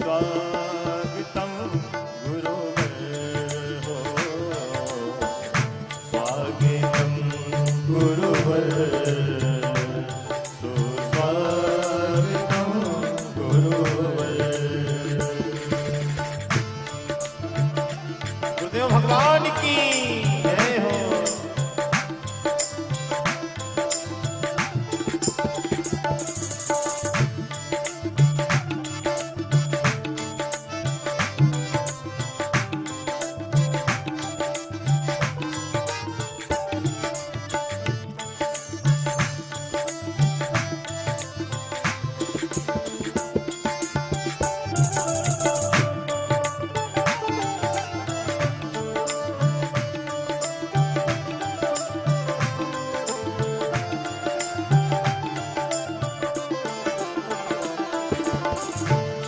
सुस्वागतं गुरुवर हो, स्वागतं गुरुवर, सुस्वागतं गुरुवर। गुरुदेव भगवान की जय हो।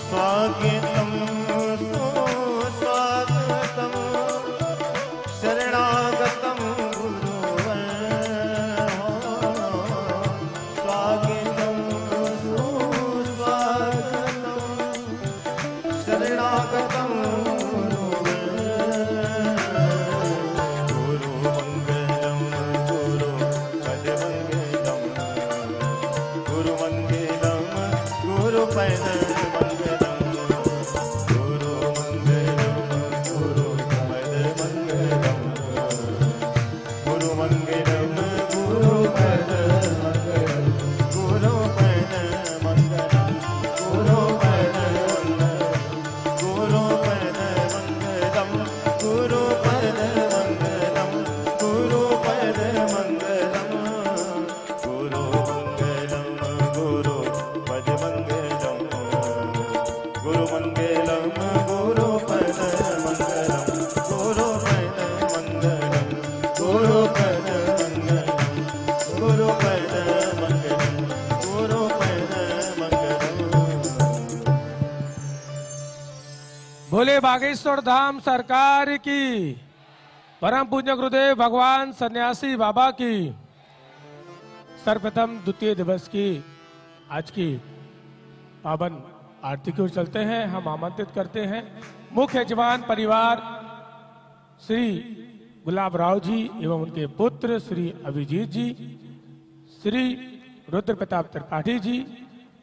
स्वागतं सुस्वागतं शरणागतं गुरुवर हो, स्वागतं सुस्वागतं शरणागतं गुरुवर, गुरुमङ्गलं गुरुपदमङ्गलं, गुरुमङ्गलं गुरुपदमङ्गलं। भोले बागेश्वर धाम सरकार की, परम पूज्य गुरुदेव भगवान सन्यासी बाबा की। सर्वप्रथम द्वितीय दिवस की आज की पावन आरती की ओर चलते हैं। हम आमंत्रित करते हैं मुख्य यजमान परिवार श्री गुलाब राव जी एवं उनके पुत्र श्री अभिजीत जी, श्री रुद्र प्रताप त्रिपाठी जी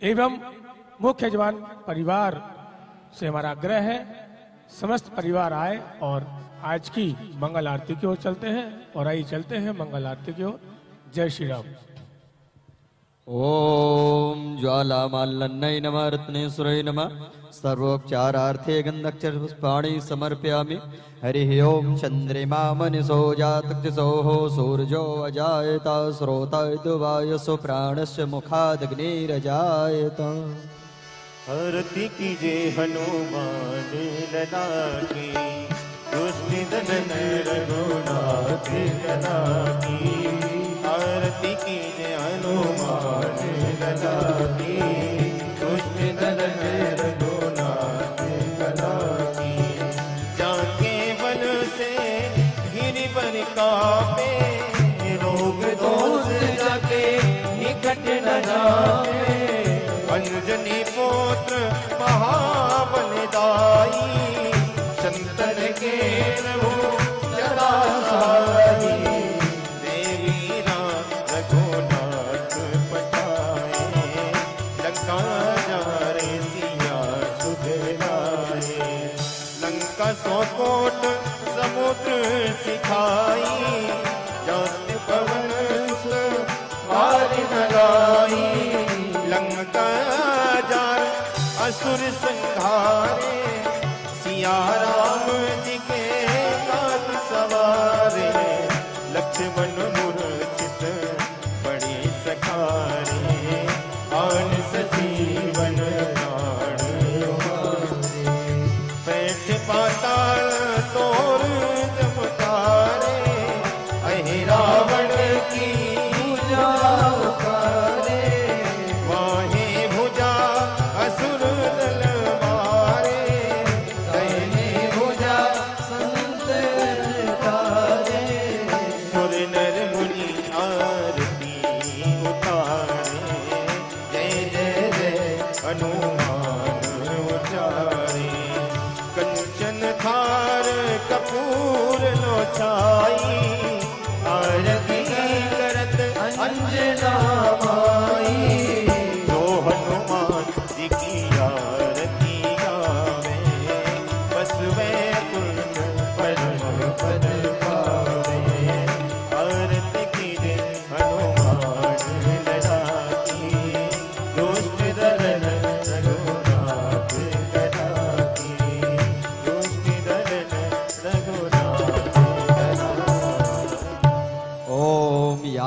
एवं मुख्य यजमान परिवार से हमारा आग्रह है समस्त परिवार आए और आज की मंगल आरती की ओर चलते हैं। और आइए चलते हैं मंगल आरती की ओर। जय श्री राम। ओम ज्वालामाल्लन्नै नमः रत्नेश्वरै नमः सर्वोपचारार्थे गन्धक्षर पुष्पाणि समर्पयामि। हरिः ओम चन्द्रमा मनसो जातकृसोः सूर्यो अजायत श्रोतैर्वायुषो प्राणस्य मुखादग्निरजायत। आरती कीजे हनुमान लला की, दुष्ट दलन रघुनाथ लला की। आरती कीजे हनुमान लला की, दुष्ट दलन रघुनाथ लला की। जाके वन से गिरि पर कापे, रोग दोष जाके निकट न जाए। अंजनी पुत्र महाबलदाई, संतन के प्रभु सदा सहाई। देवी राम रघुनाथ पठाए, लंका जारे सिया सुध लाए। लंका सौ कोट समुद्र सिखाई, जात पवन पार न लाई। लंका जार असुर संहारे, सिया राम जी के काज सवारे। लक्ष्मण मूर्छित बड़े सखारे, आन सजीवन प्राण उबारे। बैठ पाताल तोर जम तारे, अहि रावण की पूजा उतारे। वाहे भुजा असुर दल मारे, दयने भुजा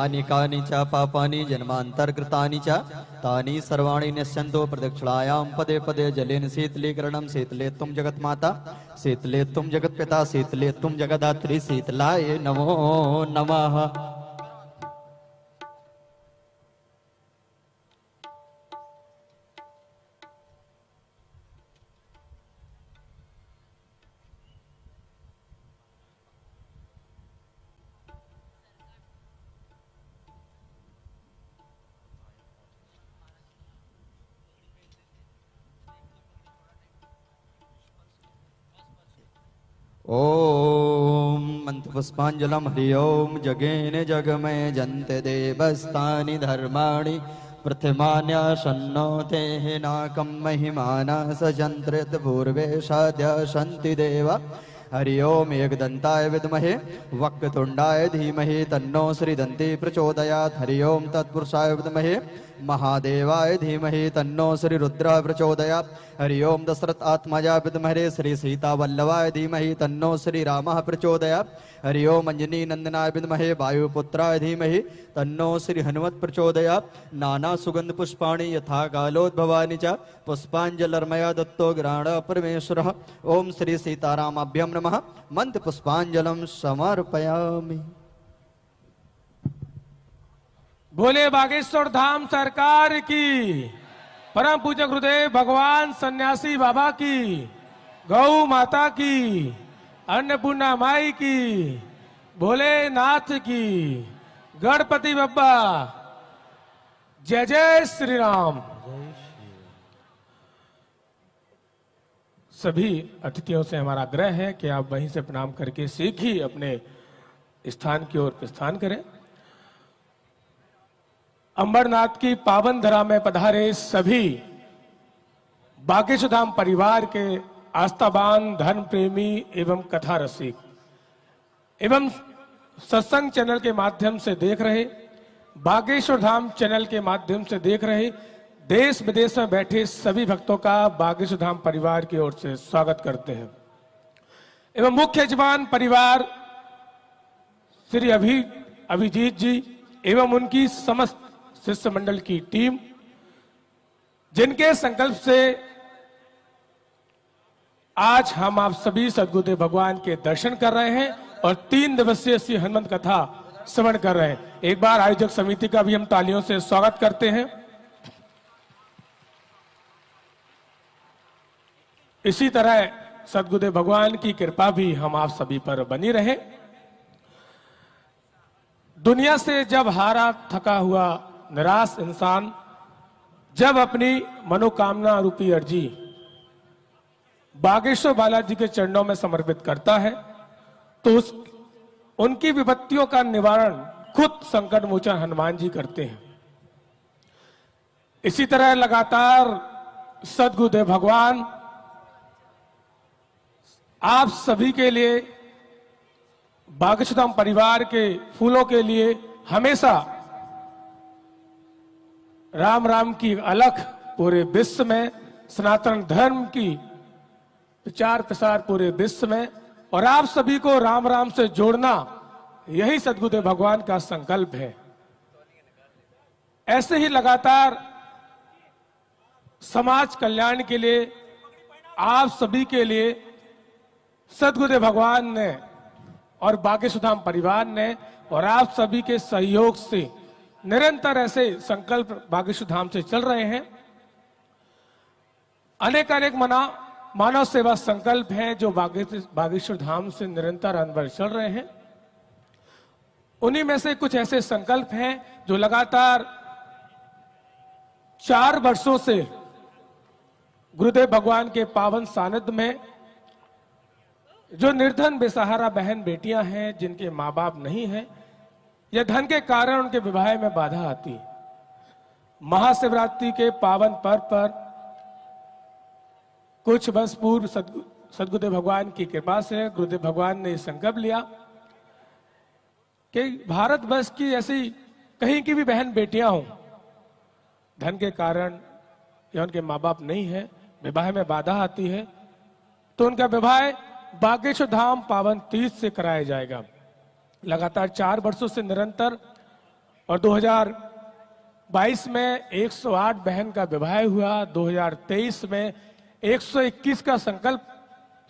यानि कानि च पापानि जन्मान्तरकृतानि च तानि सर्वाणि नश्यन्तो प्रदक्षिणायां पदे पदे जलेन शीतलीकरणं शीतले तुम जगन्माता शीतले तुम जगत्पिता शीतले तुम जगदात्री शीतलाय नमो नमः। ओम मंत्रपुष्पांजलम हरि ओम जगेन जगमय जन्ते देवस्तानि धर्माणि प्रथमान्यासन्नो तेः नाकं महिमाना सजन्त्रेत पूर्वे साध्या सन्ति देवा। हरि ओम एकदन्ताय विद्महे वक्रतुण्डाय धीमहि तन्नो श्रीदन्ती प्रचोदयात्। हरि ओम तत्पुरुषाय विद्महे महादेवाय धीमहि तन्नो श्रीरुद्रः प्रचोदयात्। हरि ओम दशरथ आत्मजाय विद्महे श्री सीतावल्लभाय धीमहि तन्नो श्रीरामः प्रचोदयात्। हरि ओम अंजनी नंदनाय विद्महे वायुपुत्राय धीमहि तन्नो श्री हनुमत् प्रचोदयात्। नाना सुगंध पुष्पाणि यथा कालोद्भवानि च पुष्पांजलिर्मया दत्तो ग्राण परमेश्वरः। ओम श्री सीतारामाभ्यं नमः। मंत्र पुष्पांजलम समर्पयामि। बोले बागेश्वर धाम सरकार की, परम पूज्य गुरुदेव भगवान सन्यासी बाबा की, गौ माता की, अन्नपूर्णा माई की, भोलेनाथ की, गणपति बप्पा, जय जय श्री राम। सभी अतिथियों से हमारा आग्रह है कि आप वहीं से प्रणाम करके शीघ्र ही अपने स्थान की ओर प्रस्थान करें। अंबरनाथ की पावन धरा में पधारे सभी बागेश्वर धाम परिवार के आस्थावान, धर्म प्रेमी एवं कथा रसिक एवं सत्संग चैनल के माध्यम से देख रहे, बागेश्वर धाम चैनल के माध्यम से देख रहे देश विदेश में बैठे सभी भक्तों का बागेश्वर धाम परिवार की ओर से स्वागत करते हैं। एवं मुख्य यजमान परिवार श्री अभिजीत जी एवं उनकी समस्त शिष्य मंडल की टीम, जिनके संकल्प से आज हम आप सभी सद्गुरुदेव भगवान के दर्शन कर रहे हैं और 3 दिवसीय श्री हनुमंत कथा श्रवण कर रहे हैं। एक बार आयोजक समिति का भी हम तालियों से स्वागत करते हैं। इसी तरह सद्गुरुदेव भगवान की कृपा भी हम आप सभी पर बनी रहे। दुनिया से जब हारा थका हुआ निराश इंसान जब अपनी मनोकामना रूपी अर्जी बागेश्वर बालाजी के चरणों में समर्पित करता है तो उनकी विपत्तियों का निवारण खुद संकट मोचन हनुमान जी करते हैं। इसी तरह लगातार सद्गुरुदेव भगवान आप सभी के लिए, बागेश्वर धाम परिवार के फूलों के लिए हमेशा राम राम की अलख पूरे विश्व में, सनातन धर्म की प्रचार प्रसार पूरे विश्व में और आप सभी को राम राम से जोड़ना, यही सद्गुरुदेव भगवान का संकल्प है। ऐसे ही लगातार समाज कल्याण के लिए, आप सभी के लिए सद्गुरुदेव भगवान ने और बागेश्वर धाम परिवार ने और आप सभी के सहयोग से निरंतर ऐसे संकल्प बागेश्वर धाम से चल रहे हैं। अनेक अनेक मानव सेवा संकल्प हैं जो बागेश्वर धाम से निरंतर अनवर चल रहे हैं। उन्हीं में से कुछ ऐसे संकल्प हैं जो लगातार 4 वर्षों से गुरुदेव भगवान के पावन सानिध्य में जो निर्धन बेसहारा बहन बेटियां हैं, जिनके माँ बाप नहीं हैं या धन के कारण उनके विवाह में बाधा आती, महाशिवरात्रि के पावन पर्व पर कुछ वर्ष पूर्व सद्गुरुदेव भगवान की कृपा से गुरुदेव भगवान ने संकल्प लिया कि भारतवर्ष की ऐसी कहीं की भी बहन बेटियां हों, धन के कारण या उनके माँ बाप नहीं है, विवाह में बाधा आती है, तो उनका विवाह बागेश्वर धाम पावन तीर्थ से कराया जाएगा। लगातार 4 वर्षों से निरंतर और 2022 में 108 बहन का विवाह हुआ। 2023 में 121 का संकल्प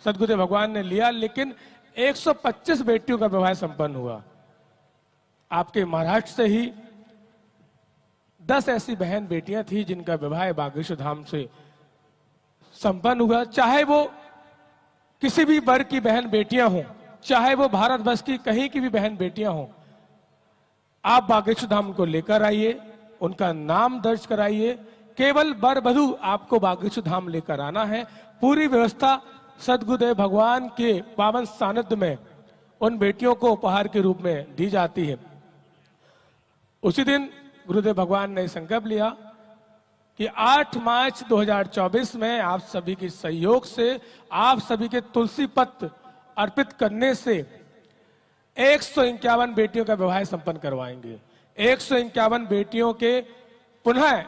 सदगुरुदेव भगवान ने लिया, लेकिन 125 बेटियों का विवाह संपन्न हुआ। आपके महाराष्ट्र से ही 10 ऐसी बहन बेटियां थी जिनका विवाह बागेश्वर धाम से संपन्न हुआ। चाहे वो किसी भी वर्ग की बहन बेटियां हों, चाहे वो भारतवर्ष की कहीं की भी बहन बेटियां हों, आप बागेश्वर धाम को लेकर आइए, उनका नाम दर्ज कराइए। केवल वर वधू आपको बागेश्वर धाम लेकर आना है। पूरी व्यवस्था सदगुरुदेव भगवान के पावन सानिध्य में उन बेटियों को उपहार के रूप में दी जाती है। उसी दिन गुरुदेव भगवान ने संकल्प लिया कि 8 मार्च 2024 में आप सभी के सहयोग से, आप सभी के तुलसी पत्र अर्पित करने से 151 बेटियों का विवाह संपन्न करवाएंगे। 151 बेटियों के पुनः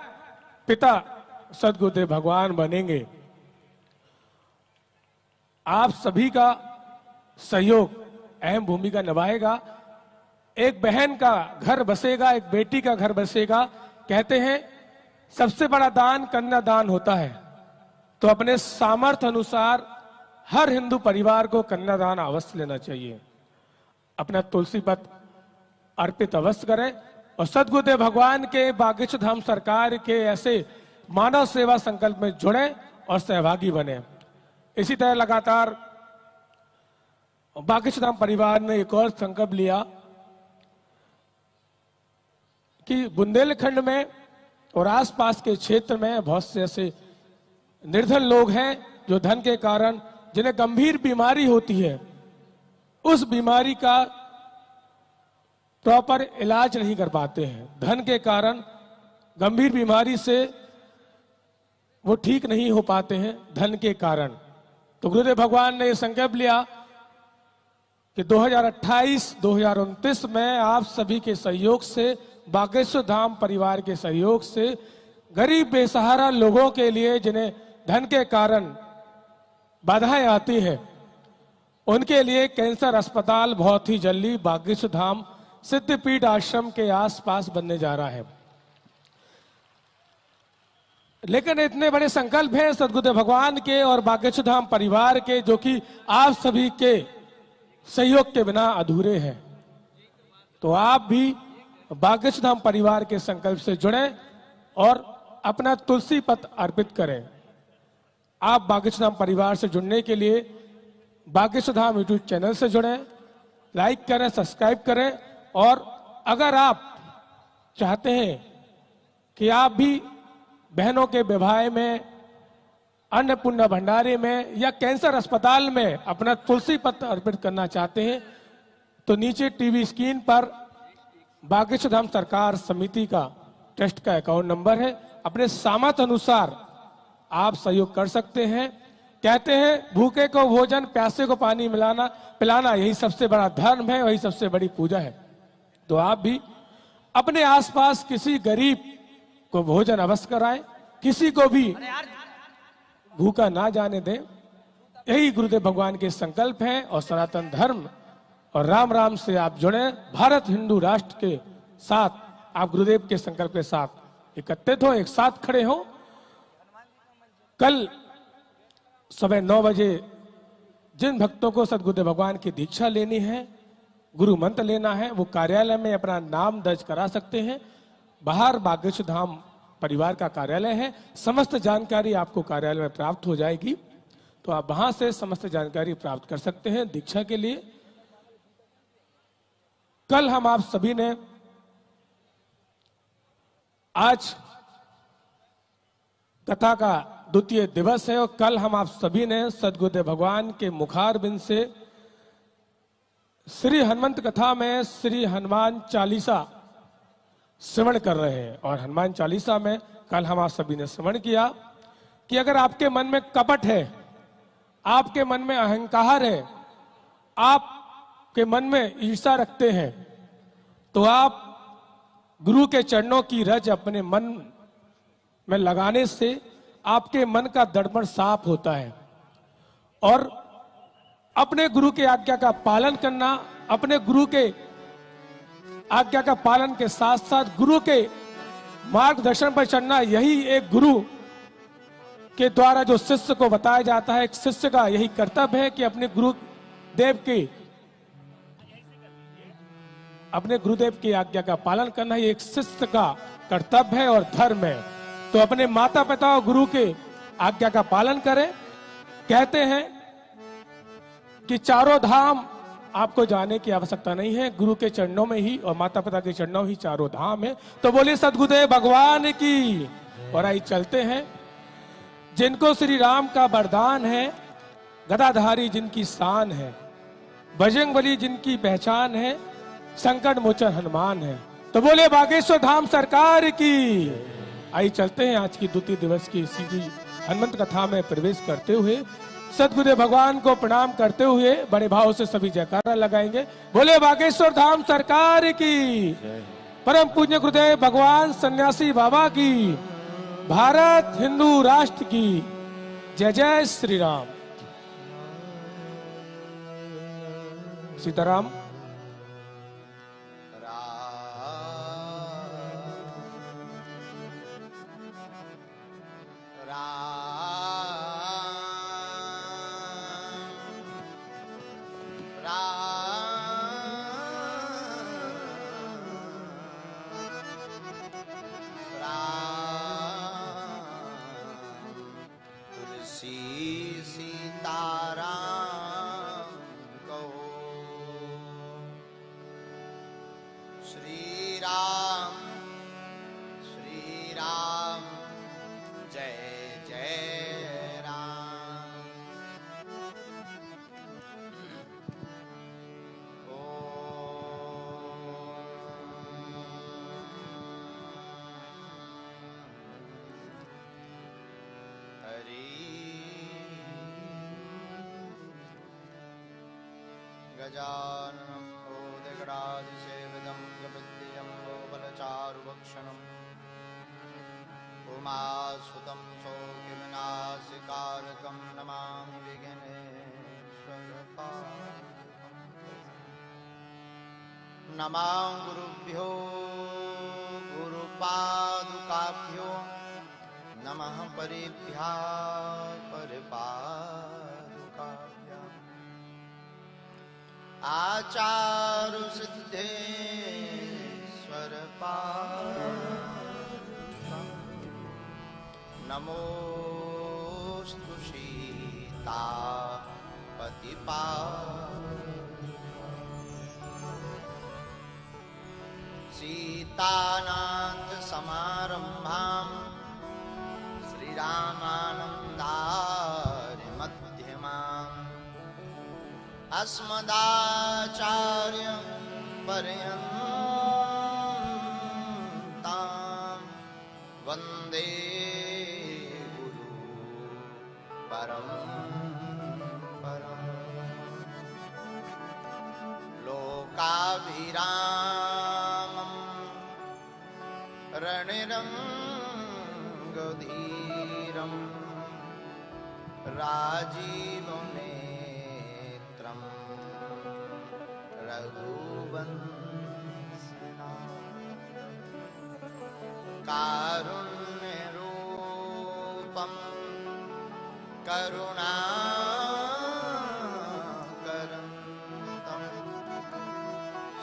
पिता सदगुरुदेव भगवान बनेंगे। आप सभी का सहयोग अहम भूमिका निभाएगा। एक बहन का घर बसेगा, एक बेटी का घर बसेगा। कहते हैं सबसे बड़ा दान कन्यादान होता है, तो अपने सामर्थ्य अनुसार हर हिंदू परिवार को कन्यादान अवश्य लेना चाहिए। अपना तुलसी पत्र अर्पित अवश्य करें और सदगुरुदेव भगवान के बागेश्वर धाम सरकार के ऐसे मानव सेवा संकल्प में जुड़े और सहभागी बने। इसी तरह लगातार बागेश्वर धाम परिवार ने एक और संकल्प लिया कि बुंदेलखंड में और आसपास के क्षेत्र में बहुत से ऐसे निर्धन लोग हैं जो धन के कारण, जिन्हें गंभीर बीमारी होती है, उस बीमारी का प्रॉपर इलाज नहीं कर पाते हैं। धन के कारण गंभीर बीमारी से वो ठीक नहीं हो पाते हैं धन के कारण। तो गुरुदेव भगवान ने संकल्प लिया कि 2028-2029 में आप सभी के सहयोग से, बागेश्वर धाम परिवार के सहयोग से, गरीब बेसहारा लोगों के लिए जिन्हें धन के कारण बाधाएं आती है, उनके लिए कैंसर अस्पताल बहुत ही जल्दी बागेश्वर धाम सिद्धपीठ आश्रम के आसपास बनने जा रहा है। लेकिन इतने बड़े संकल्प हैं सदगुरुदेव भगवान के और बागेश्वर धाम परिवार के, जो कि आप सभी के सहयोग के बिना अधूरे हैं। तो आप भी बागेश्वर धाम परिवार के संकल्प से जुड़ें और अपना तुलसी पत्र अर्पित करें। आप बागेश्वर धाम परिवार से जुड़ने के लिए बागेश्वर धाम यूट्यूब चैनल से जुड़ें, लाइक करें, सब्सक्राइब करें। और अगर आप चाहते हैं कि आप भी बहनों के विवाह में, अन्नपूर्णा भंडारे में या कैंसर अस्पताल में अपना तुलसी पत्र अर्पित करना चाहते हैं, तो नीचे टीवी स्क्रीन पर बागेश्वर धाम सरकार समिति का ट्रस्ट का अकाउंट नंबर है। अपने सामर्थ्य अनुसार आप सहयोग कर सकते हैं। कहते हैं भूखे को भोजन, प्यासे को पानी पिलाना यही सबसे बड़ा धर्म है, वही सबसे बड़ी पूजा है। तो आप भी अपने आसपास किसी गरीब को भोजन अवश्य कराएं, किसी को भी भूखा ना जाने दें। यही गुरुदेव भगवान के संकल्प है और सनातन धर्म और राम राम से आप जुड़े। भारत हिंदू राष्ट्र के साथ आप गुरुदेव के संकल्प के साथ एकत्रित हो, एक साथ खड़े हो। कल सुबह 9 बजे जिन भक्तों को सदगुरुदेव भगवान की दीक्षा लेनी है, गुरु मंत्र लेना है, वो कार्यालय में अपना नाम दर्ज करा सकते हैं। बाहर बागेश्वर धाम परिवार का कार्यालय है, समस्त जानकारी आपको कार्यालय में प्राप्त हो जाएगी। तो आप वहां से समस्त जानकारी प्राप्त कर सकते हैं दीक्षा के लिए। कल हम आप सभी ने, आज कथा का द्वितीय दिवस है और कल हम आप सभी ने सदगुरुदेव भगवान के मुखारबिंद से श्री हनुमंत कथा में श्री हनुमान चालीसा श्रवण कर रहे हैं। और हनुमान चालीसा में कल हम आप सभी ने श्रवण किया कि अगर आपके मन में कपट है, आपके मन में अहंकार है, आपके मन में ईर्ष्या रखते हैं, तो आप गुरु के चरणों की रज अपने मन में लगाने से आपके मन का दड़बड़ साफ होता है। और अपने गुरु के आज्ञा का पालन करना, अपने गुरु के आज्ञा का पालन के साथ साथ गुरु के मार्गदर्शन पर चलना, यही एक गुरु के द्वारा जो शिष्य को बताया जाता है, एक शिष्य का यही कर्तव्य है कि अपने गुरुदेव की आज्ञा का पालन करना ही एक शिष्य का कर्तव्य है और धर्म है। तो अपने माता पिता और गुरु के आज्ञा का पालन करें। कहते हैं कि चारों धाम आपको जाने की आवश्यकता नहीं है, गुरु के चरणों में ही और माता पिता के चरणों ही चारों धाम है। तो बोलिए सद्गुरुदेव भगवान की। और आई चलते हैं, जिनको श्री राम का वरदान है, गदाधारी जिनकी शान है, बजरंगबली जिनकी पहचान है, संकट मोचन हनुमान है। तो बोले बागेश्वर धाम सरकार की। आई चलते हैं आज की द्वितीय दिवस की सीधी हनुमंत कथा में प्रवेश करते हुए सद्गुरुदेव भगवान को प्रणाम करते हुए बड़े भाव से सभी जयकारा लगाएंगे। बोले बागेश्वर धाम सरकार की। परम पूज्य गुरुदेव भगवान सन्यासी बाबा की। भारत हिंदू राष्ट्र की जय जय श्री राम। सीताराम। गजाननं भूतगणाधिसेवितं गविद्यं गोबलचारुभक्षणम् उमासुतं शोकविनाशकारकं नमामि विघ्नेश्वरपादपङ्कजं। नमः गुरुभ्यो गुरुपादुकाभ्यो नमः परिभ्यः परिपादुकाभ्याम्। आचारु सिद्धेश्वर नमोस्तु सीतापतिपा सीतानाथ समारंभां श्रीरामानन्दार्य मध्यमाम् अस्मदाचार्य पर्यन्तां वन्दे गुरु परम्पराम्। लोकाभिरामं रणिरङ्गधीरं राजीवनेत्रं रघुवंशना कारुण्यरूपं करुणाकरन्तं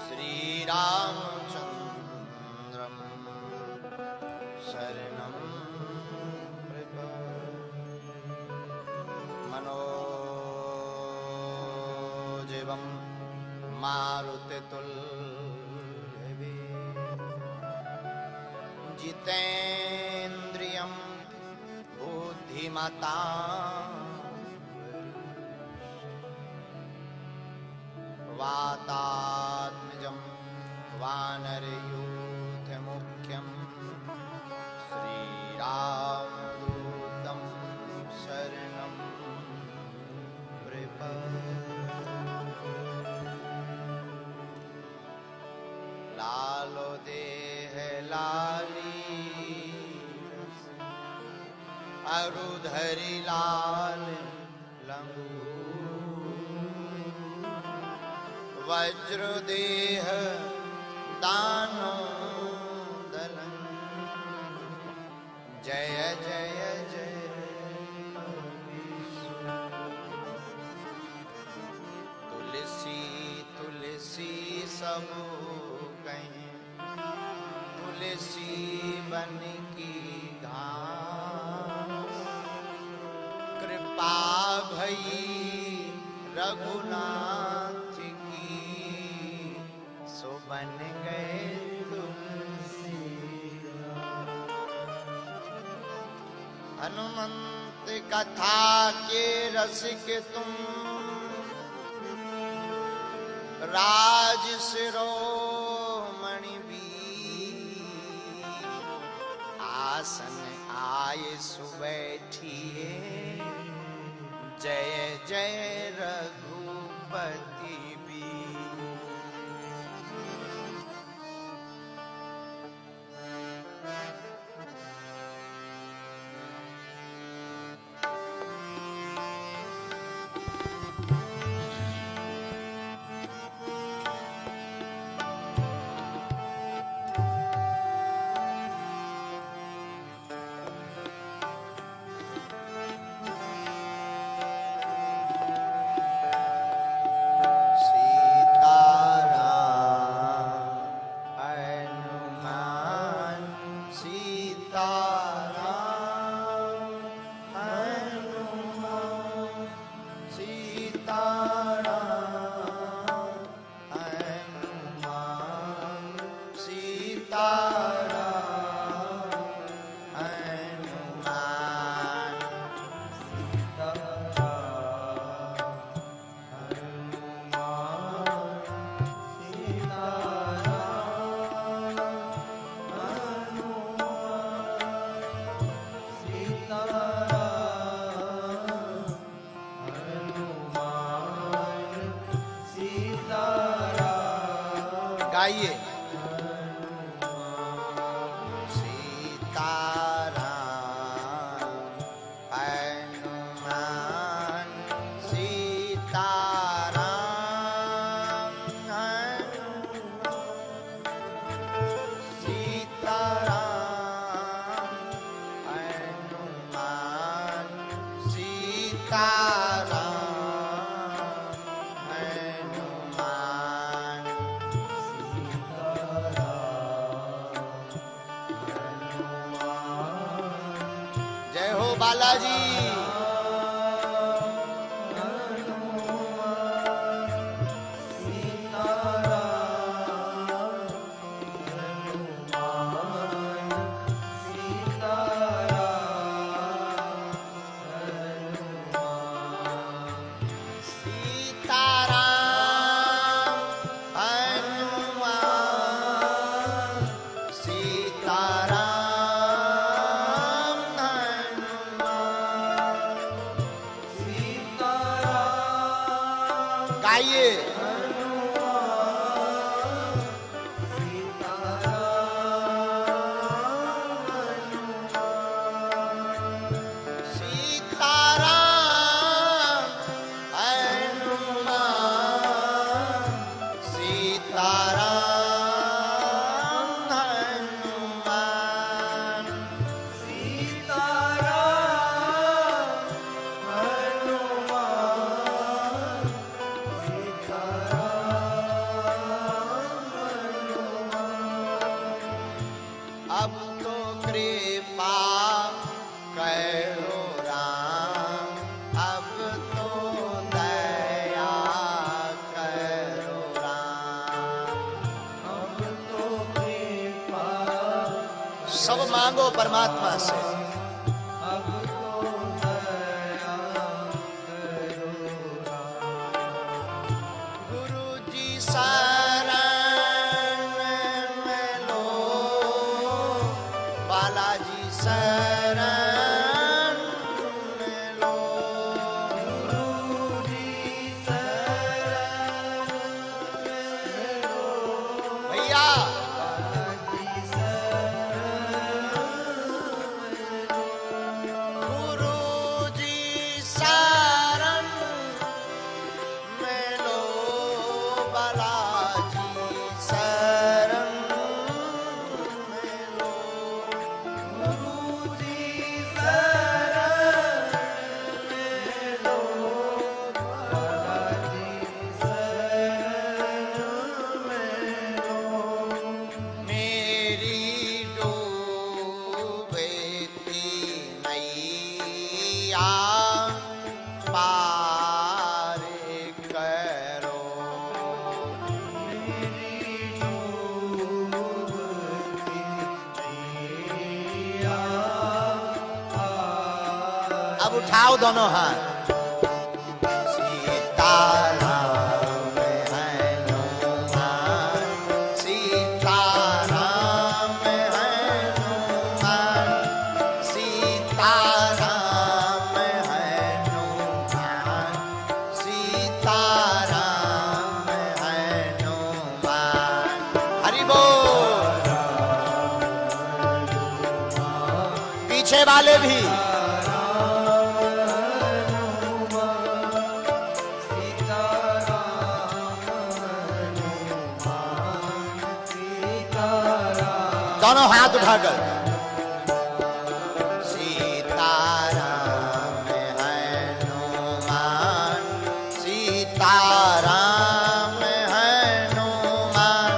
श्रीरामचन्द्रं शरणं मनोजीवं मारुतितुल्यवेगं जितेन्द्रियं बुद्धिमतां वातात्मजं वानरयूथमुख्यं श्रीरामदूतं शरणं लालो देह लाली अरुधरि लाल लंगू वज्र देह दानोदरं जय जय जय तुलसी तुलसी सब कहीं तुलसी बन की घास कृपा भई रघुनाथ की सो बन गए तुलसी। हनुमंत कथा के रसिक तुम राज शिरोमणि भी आसन आए सुबैठिए जय जय रघुपति भी। गाइए सीताराम हनुमान सीताराम सीताराम हनुमान सीताराम बालाजी। गाइए सीताराम हनुमान सीताराम हनुमान सीताराम हनुमान अब तो कृपा करो राम अब तो दया करो राम अब तो कृपा सब मांगो परमात्मा से अब तो दया करो राम गुरु जी बालाजी शरण लो गुरुजी शरण लो भैया बालाजी शरण गुरुजी शरण लो बाला उठाओ दोनों हाथ। सीताराम है हनुमान, सीताराम है हनुमान, सीताराम है हनुमान, सीताराम है हनुमान। हरि बोल। पीछे वाले भी दोनों हाथ उठाकर। सीताराम है हनुमान, सीताराम है हनुमान,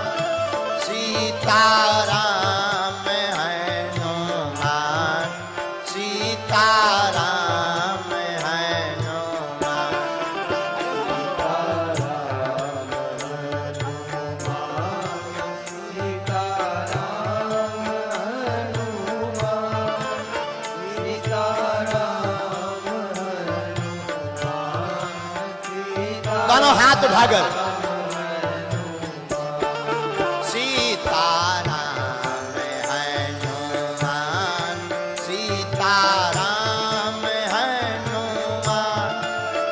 सीताराम है हनुमान, सीताराम है हनुमान। दोनों हाथ उठाकर। सीताराम है हनुमान, सीताराम है हनुमान,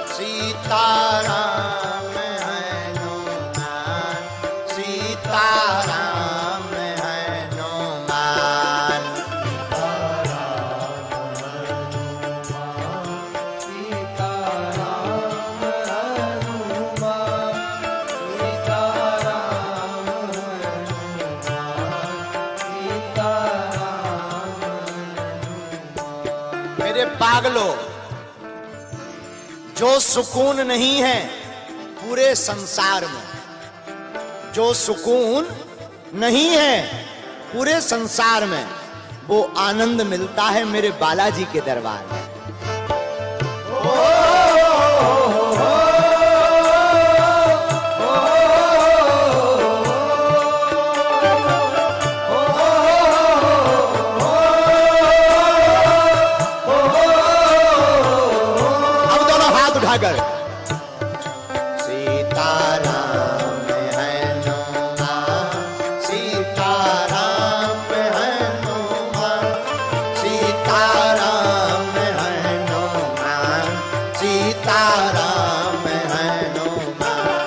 सीताराम है हनुमान, सीताराम है हनुमान। मेरे पागलों, जो सुकून नहीं है पूरे संसार में, जो सुकून नहीं है पूरे संसार में, वो आनंद मिलता है मेरे बालाजी के दरबार में। अब दोनों हाथ उठाकर। सीताराम है हनुमान, सीताराम है हनुमान, सीताराम है हनुमान, सीताराम है हनुमान।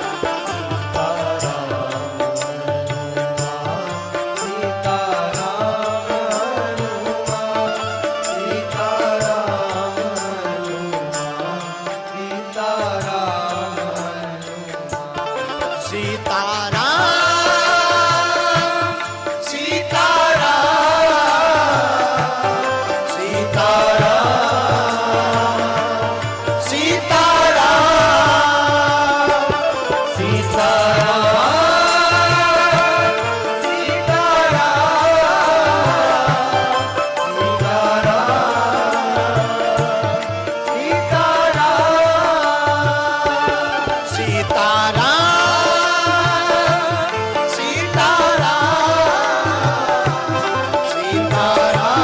सीताराम, सीताराम, सीताराम, सीताराम,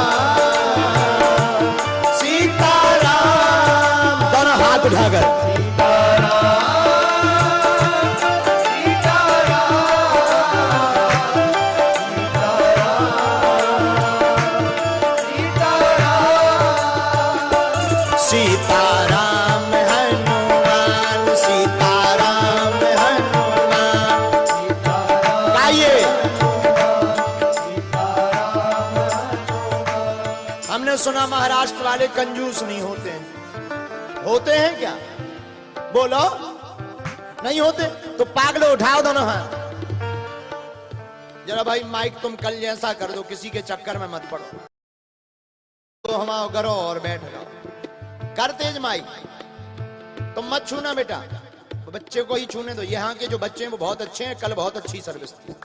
सीताराम। दोनों हाथ उठाकर। सीताराम हनुमान, सीताराम हनुमान। गाइए। हमने सुना महाराष्ट्र वाले कंजूस नहीं होते हैं। होते हैं क्या? बोलो। नहीं होते तो पागलों उठाओ दोनों हाथ। जरा भाई माइक तुम कल जैसा कर दो, किसी के चक्कर में मत पड़ो। तो हम आओ करो और बैठ जाओ। कर तेज माइक। तुम मत छूना बेटा, तो बच्चे को ही छूने दो। यहाँ के जो बच्चे हैं वो बहुत अच्छे हैं, कल बहुत अच्छी सर्विस थी।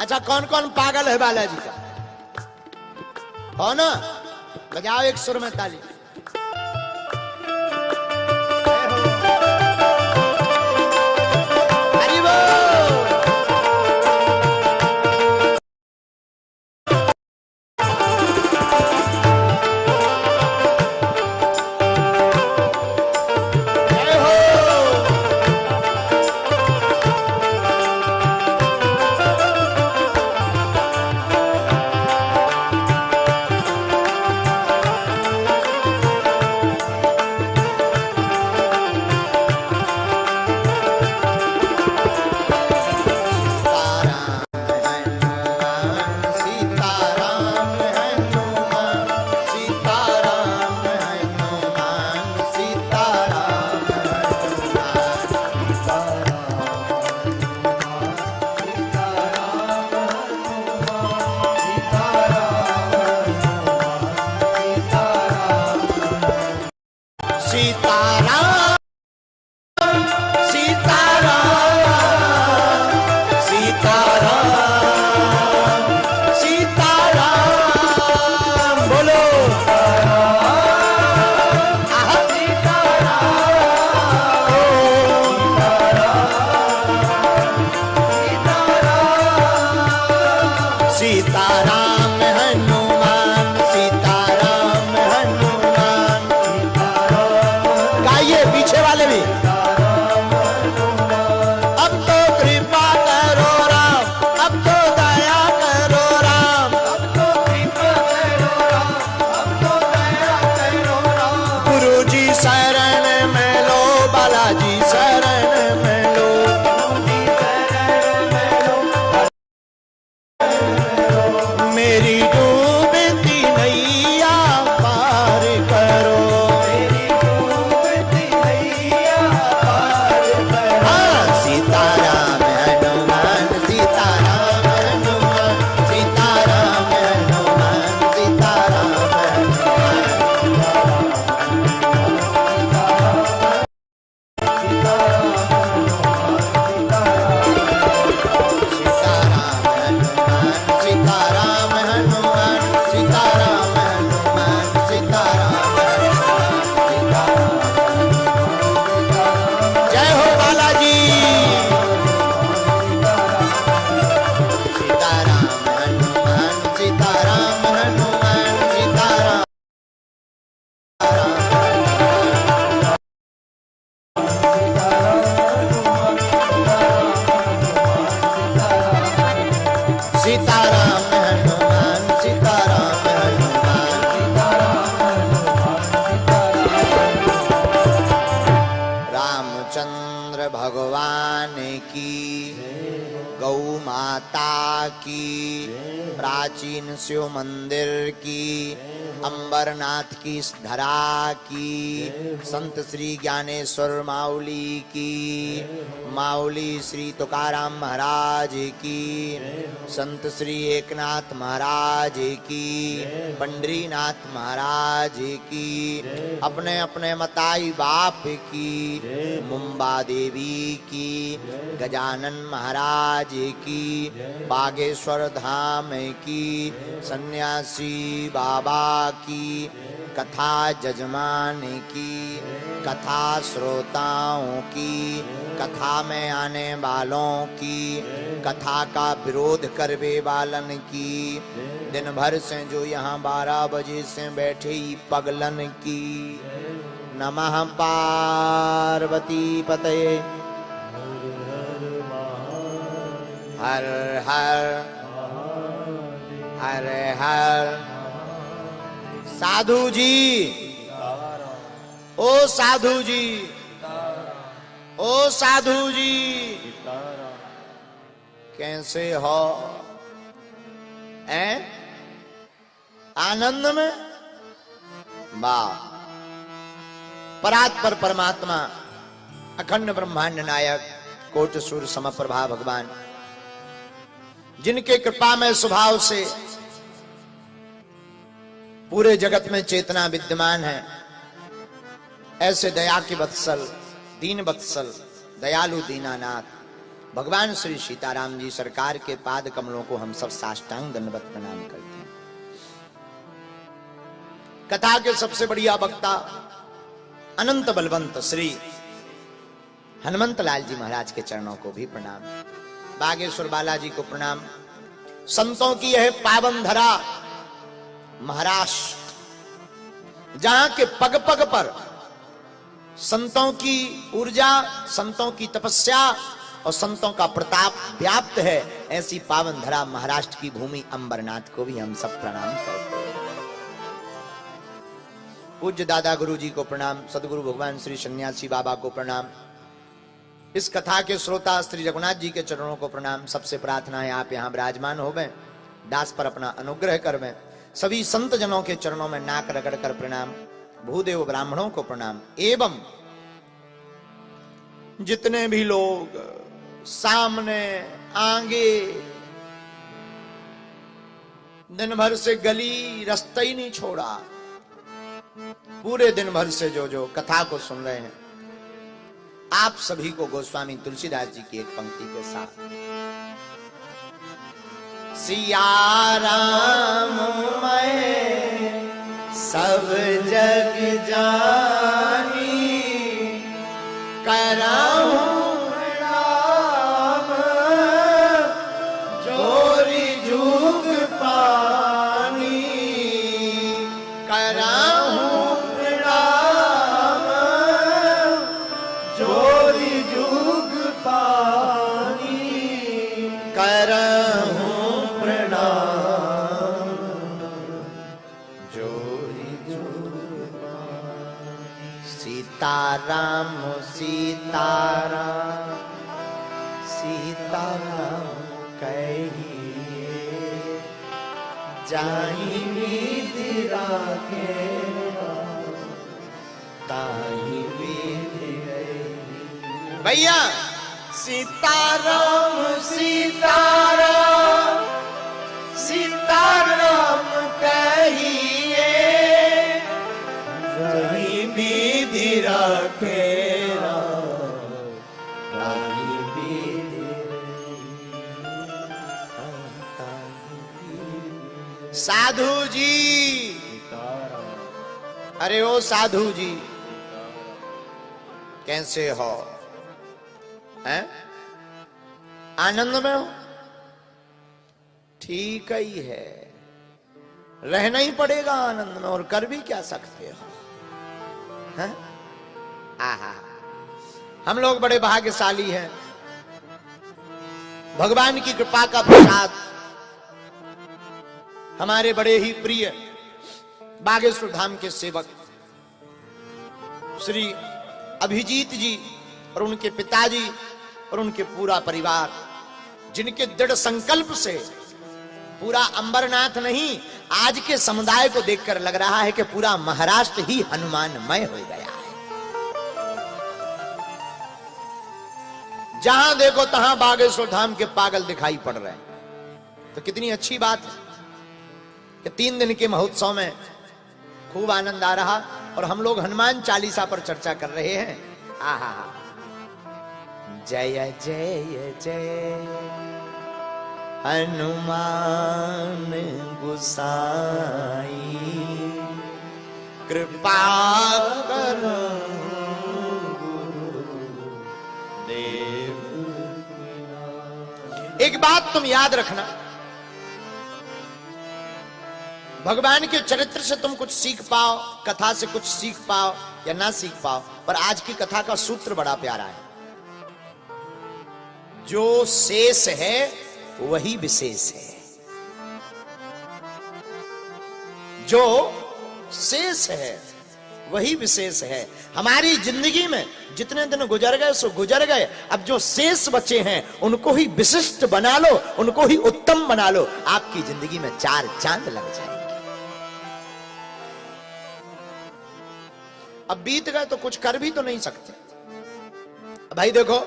अच्छा, कौन कौन पागल है बालाजी का? हो ना? बजाओ एक सुर में ताली। हरि बोल। बोलिए पीछे वाले भी। अब तो कृपा करो राम, अब तो दया करो राम, अब तो कृपा करो राम, अब तो दया करो राम। गुरु जी शरण में लो, बालाजी शरण में लो, मेरी डूबती नैया पार करो, मेरी डूबती नैया पार करो। हाँ, सीताराम हनुमान, सीताराम हनुमान, सीताराम हनुमान, सीताराम हनुमान। सीताराम हनुमान, सीताराम हनुमान, सीताराम हनुमान। जय हो बालाजी। सीताराम हनुमान, सीताराम हनुमान, सीताराम। सीताराम हनुमान, सीताराम हनुमान, रामचंद्र भगवान की, गौ माता की, प्राचीन शिव मंदिर की, अंबरनाथ की धरा की, संत श्री ज्ञानेश्वर माउली की, माउली श्री तुकाराम महाराज की, संत श्री एकनाथ महाराज की, पंडरीनाथ महाराज की, अपने अपने मताई बाप की, मुंबा देवी की, गजानन महाराज की, बागेश्वर धाम की, सन्यासी बाबा की, कथा जजमान की, कथा श्रोताओं की, कथा में आने वालों की, कथा का विरोध करवे वालन की, दिन भर से जो यहाँ 12 बजे से बैठे ही पगलन की। नमः पार्वती पतये। हर हर हर हर। साधु जी, ओ साधु जी, ओ साधु जी, कैसे हो? हैं? आनंद में? वाह! परात्पर परमात्मा, अखंड ब्रह्मांड नायक, कोट सूर्य समप्रभा भगवान, जिनके कृपा में स्वभाव से पूरे जगत में चेतना विद्यमान है, ऐसे दया के वत्सल, दीन वत्सल, दयालु दीनानाथ भगवान श्री सीताराम जी सरकार के पाद कमलों को हम सब साष्टांग दंडवत प्रणाम करते हैं। कथा के सबसे बढ़िया वक्ता अनंत बलवंत श्री हनुमंत लाल जी महाराज के चरणों को भी प्रणाम, बागेश्वर बालाजी को प्रणाम। संतों की यह पावन धरा महाराष्ट्र, जहां के पग पग पर संतों की ऊर्जा, संतों की तपस्या और संतों का प्रताप व्याप्त है, ऐसी पावन धरा महाराष्ट्र की भूमि अंबरनाथ को भी हम सब प्रणाम करते हैं। पूज्य दादा गुरु जी को प्रणाम, सदगुरु भगवान श्री सन्यासी बाबा को प्रणाम, इस कथा के श्रोता श्री रघुनाथ जी के चरणों को प्रणाम। सबसे प्रार्थना है आप यहाँ विराजमान हो गए, दास पर अपना अनुग्रह करवें। सभी संत जनों के चरणों में नाक रगड़ कर प्रणाम, भूदेव ब्राह्मणों को प्रणाम, एवं जितने भी लोग सामने आगे दिन भर से गली रास्ता ही नहीं छोड़ा, पूरे दिन भर से जो कथा को सुन रहे हैं, आप सभी को गोस्वामी तुलसीदास जी की एक पंक्ति के साथ, सिया राम मैं सब जग जानी, कराऊं राम जोरी झुक पानी, कराऊं राम राम सीताराम सीताराम कहिए जाहि विधि राखे ताहि विधि रही। भैया सीताराम सीताराम सीताराम कहिए जाहि विधि राखे ताहि विधि रही। साधु जी, अरे ओ साधु जी कैसे हो? हैं? आनंद में हो? ठीक ही है, रहना ही पड़ेगा आनंद में, और कर भी क्या सकते हो? हैं? आहा, हम लोग बड़े भाग्यशाली हैं, भगवान की कृपा का प्रसाद हमारे बड़े ही प्रिय बागेश्वर धाम के सेवक श्री अभिजीत जी और उनके पिताजी और उनके पूरा परिवार, जिनके दृढ़ संकल्प से पूरा अंबरनाथ नहीं, आज के समुदाय को देखकर लग रहा है कि पूरा महाराष्ट्र ही हनुमानमय हो गया है। जहां देखो तहां बागेश्वर धाम के पागल दिखाई पड़ रहे हैं। तो कितनी अच्छी बात है कि 3 दिन के महोत्सव में खूब आनंद आ रहा, और हम लोग हनुमान चालीसा पर चर्चा कर रहे हैं। आहा, जय जय जय हनुमान गोसाई कृपा करो गुरुदेव। एक बात तुम याद रखना, भगवान के चरित्र से तुम कुछ सीख पाओ, कथा से कुछ सीख पाओ या ना सीख पाओ, पर आज की कथा का सूत्र बड़ा प्यारा है। जो शेष है वही विशेष है। जो शेष है वही विशेष है। हमारी जिंदगी में जितने दिन गुजर गए सो गुजर गए, अब जो शेष बचे हैं उनको ही विशिष्ट बना लो, उनको ही उत्तम बना लो, आपकी जिंदगी में 4 चांद लग जाएंगे। अब बीत गए तो कुछ कर भी तो नहीं सकते। भाई देखो,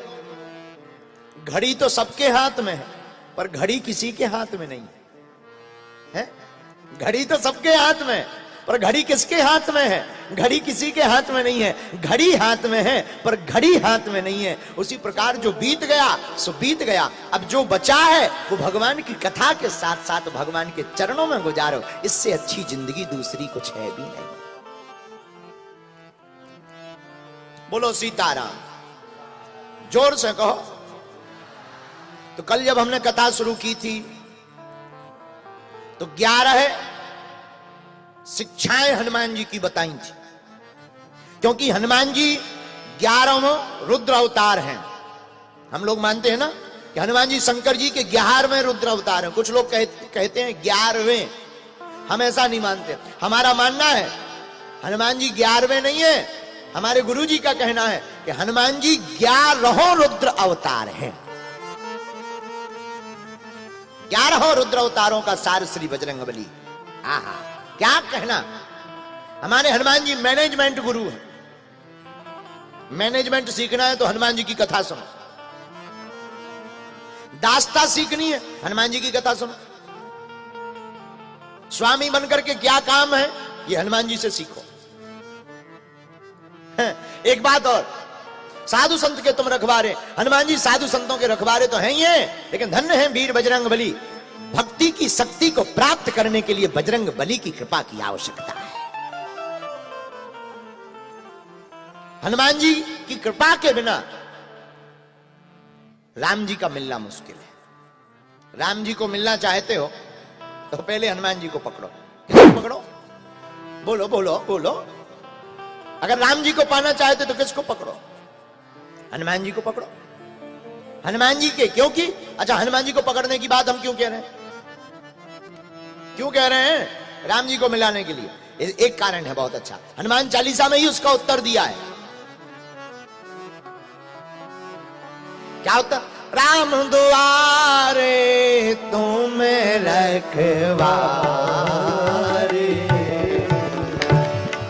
घड़ी तो सबके हाथ में है, पर घड़ी किसी के हाथ में नहीं है। घड़ी तो सबके हाथ में है, पर घड़ी किसके हाथ में है? घड़ी किसी के हाथ में नहीं है। घड़ी हाथ में है पर घड़ी हाथ में नहीं है। उसी प्रकार जो बीत गया सो बीत गया, अब जो बचा है वो भगवान की कथा के साथ साथ भगवान के चरणों में गुजारो। इससे अच्छी जिंदगी दूसरी कुछ है भी नहीं। बोलो सीताराम, जोर से कहो। तो कल जब हमने कथा शुरू की थी तो 11 शिक्षाएं हनुमान जी की बताई थी, क्योंकि हनुमान जी 11वें रुद्र अवतार हैं। हम लोग मानते हैं ना कि हनुमान जी शंकर जी के 11वें रुद्र अवतार हैं। कुछ लोग कहते हैं 11वें, हम ऐसा नहीं मानते। हमारा मानना है हनुमान जी 11वें नहीं है। हमारे गुरु जी का कहना है कि हनुमान जी 11 रुद्र अवतार हैं। 11 रुद्र अवतारों का सार श्री बजरंगबली। आहा, क्या कहना। हमारे हनुमान जी मैनेजमेंट गुरु हैं। मैनेजमेंट सीखना है तो हनुमान जी की कथा सुनो। दास्ता सीखनी है, हनुमान जी की कथा सुनो। स्वामी बनकर के क्या काम है, ये हनुमान जी से सीखो। एक बात और, साधु संत के तुम रखवारे। हनुमान जी साधु संतों के रखवारे तो हैं ही हैं, लेकिन धन्य है वीर बजरंग बली। भक्ति की शक्ति को प्राप्त करने के लिए बजरंग बली की कृपा की आवश्यकता है। हनुमान जी की कृपा के बिना राम जी का मिलना मुश्किल है। राम जी को मिलना चाहते हो तो पहले हनुमान जी को पकड़ो। किसको पकड़ो? बोलो बोलो बोलो। अगर राम जी को पाना चाहते तो किसको पकड़ो? हनुमान जी को पकड़ो। हनुमान जी के, क्योंकि अच्छा, हनुमान जी को पकड़ने की बात हम क्यों कह रहे हैं? क्यों कह रहे हैं? राम जी को मिलाने के लिए। एक कारण है बहुत अच्छा, हनुमान चालीसा में ही उसका उत्तर दिया है। क्या होता? राम दुआरे तुम रखवारे,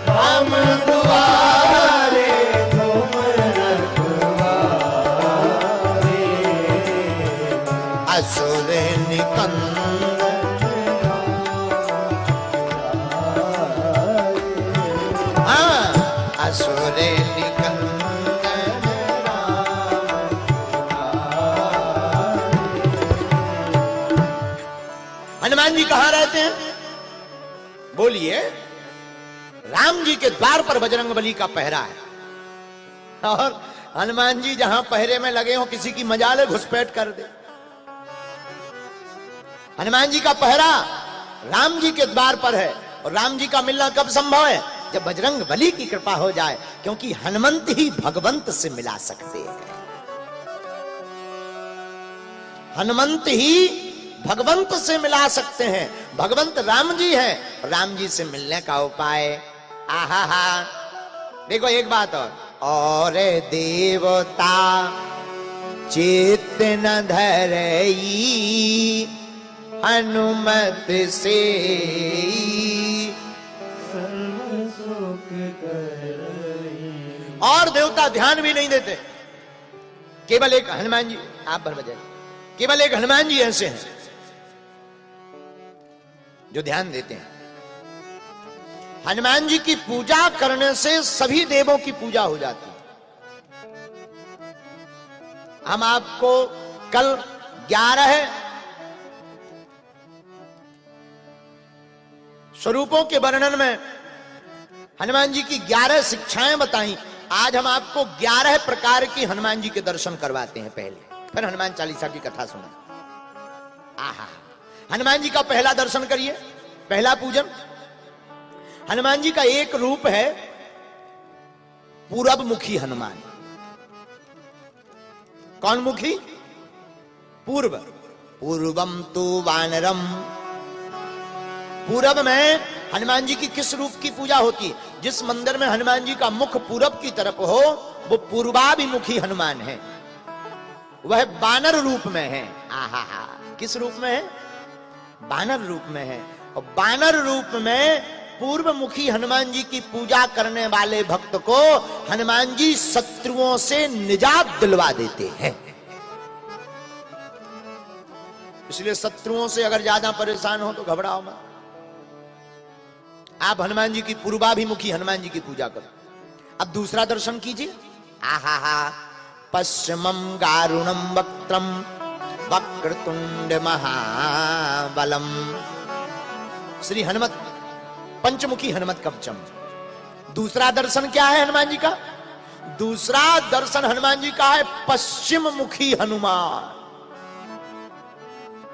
राम दुआरे तुम रखवारे, असुर निकंदन असुर निकंदन हनुमान जी कहां रहते हैं? बोलिए। राम जी के द्वार पर बजरंगबली का पहरा है, और हनुमान जी जहां पहरे में लगे हो किसी की मजाल घुसपैठ कर दे। हनुमान जी का पहरा राम जी के द्वार पर है, और राम जी का मिलना कब संभव है? जब बजरंग बली की कृपा हो जाए, क्योंकि हनुमंत ही भगवंत से मिला सकते हैं। हनुमंत ही भगवंत से मिला सकते हैं। भगवंत राम जी हैं, राम जी से मिलने का उपाय आहा हा। देखो एक बात और देवता चित्त न धरई हनुमत से और देवता ध्यान भी नहीं देते। केवल एक हनुमान जी, आप भर बजाए, केवल एक हनुमान जी ऐसे हैं जो ध्यान देते हैं। हनुमान जी की पूजा करने से सभी देवों की पूजा हो जाती है। हम आपको कल 11 स्वरूपों के वर्णन में हनुमान जी की 11 शिक्षाएं बताई। आज हम आपको 11 प्रकार की हनुमान जी के दर्शन करवाते हैं। पहले फिर हनुमान चालीसा की कथा सुना। आहा, हनुमान जी का पहला दर्शन करिए, पहला पूजन। हनुमान जी का एक रूप है पूरब मुखी हनुमान। कौन मुखी? पूर्व। पूर्वम तो वानरम। पूरब में हनुमान जी की किस रूप की पूजा होती है? जिस मंदिर में हनुमान जी का मुख पूरब की तरफ हो, वो पूर्वाभिमुखी हनुमान है, वह बानर रूप में है। आहा हा, किस रूप में है? बानर रूप में है। और बानर रूप में पूर्व मुखी हनुमान जी की पूजा करने वाले भक्त को हनुमान जी शत्रुओं से निजात दिलवा देते हैं। इसलिए शत्रुओं से अगर ज्यादा परेशान हो तो घबराओ मत। आप हनुमान जी की पूर्वाभिमुखी हनुमान जी की पूजा करो। अब दूसरा दर्शन कीजिए। आहा हा, पश्चिमम गारुणम वक्त्रम वक्रतुंड महाबलम। श्री हनुमत पंचमुखी हनुमत कवचम। दूसरा दर्शन क्या है हनुमान जी का? दूसरा दर्शन हनुमान जी का है पश्चिम मुखी हनुमान।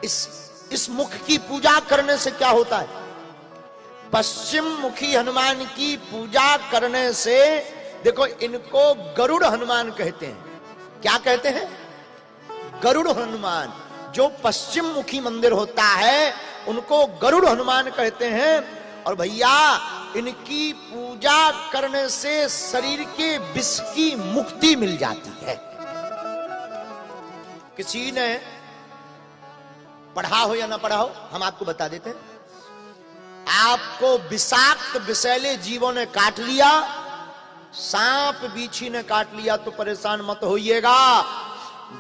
इस मुख की पूजा करने से क्या होता है? पश्चिम मुखी हनुमान की पूजा करने से, देखो इनको गरुड़ हनुमान कहते हैं। क्या कहते हैं? गरुड़ हनुमान। जो पश्चिम मुखी मंदिर होता है उनको गरुड़ हनुमान कहते हैं। और भैया, इनकी पूजा करने से शरीर के विष की मुक्ति मिल जाती है। किसी ने पढ़ा हो या ना पढ़ा हो, हम आपको बता देते हैं। आपको विषाक्त विषैले जीवों ने काट लिया, सांप बीछी ने काट लिया तो परेशान मत होइएगा।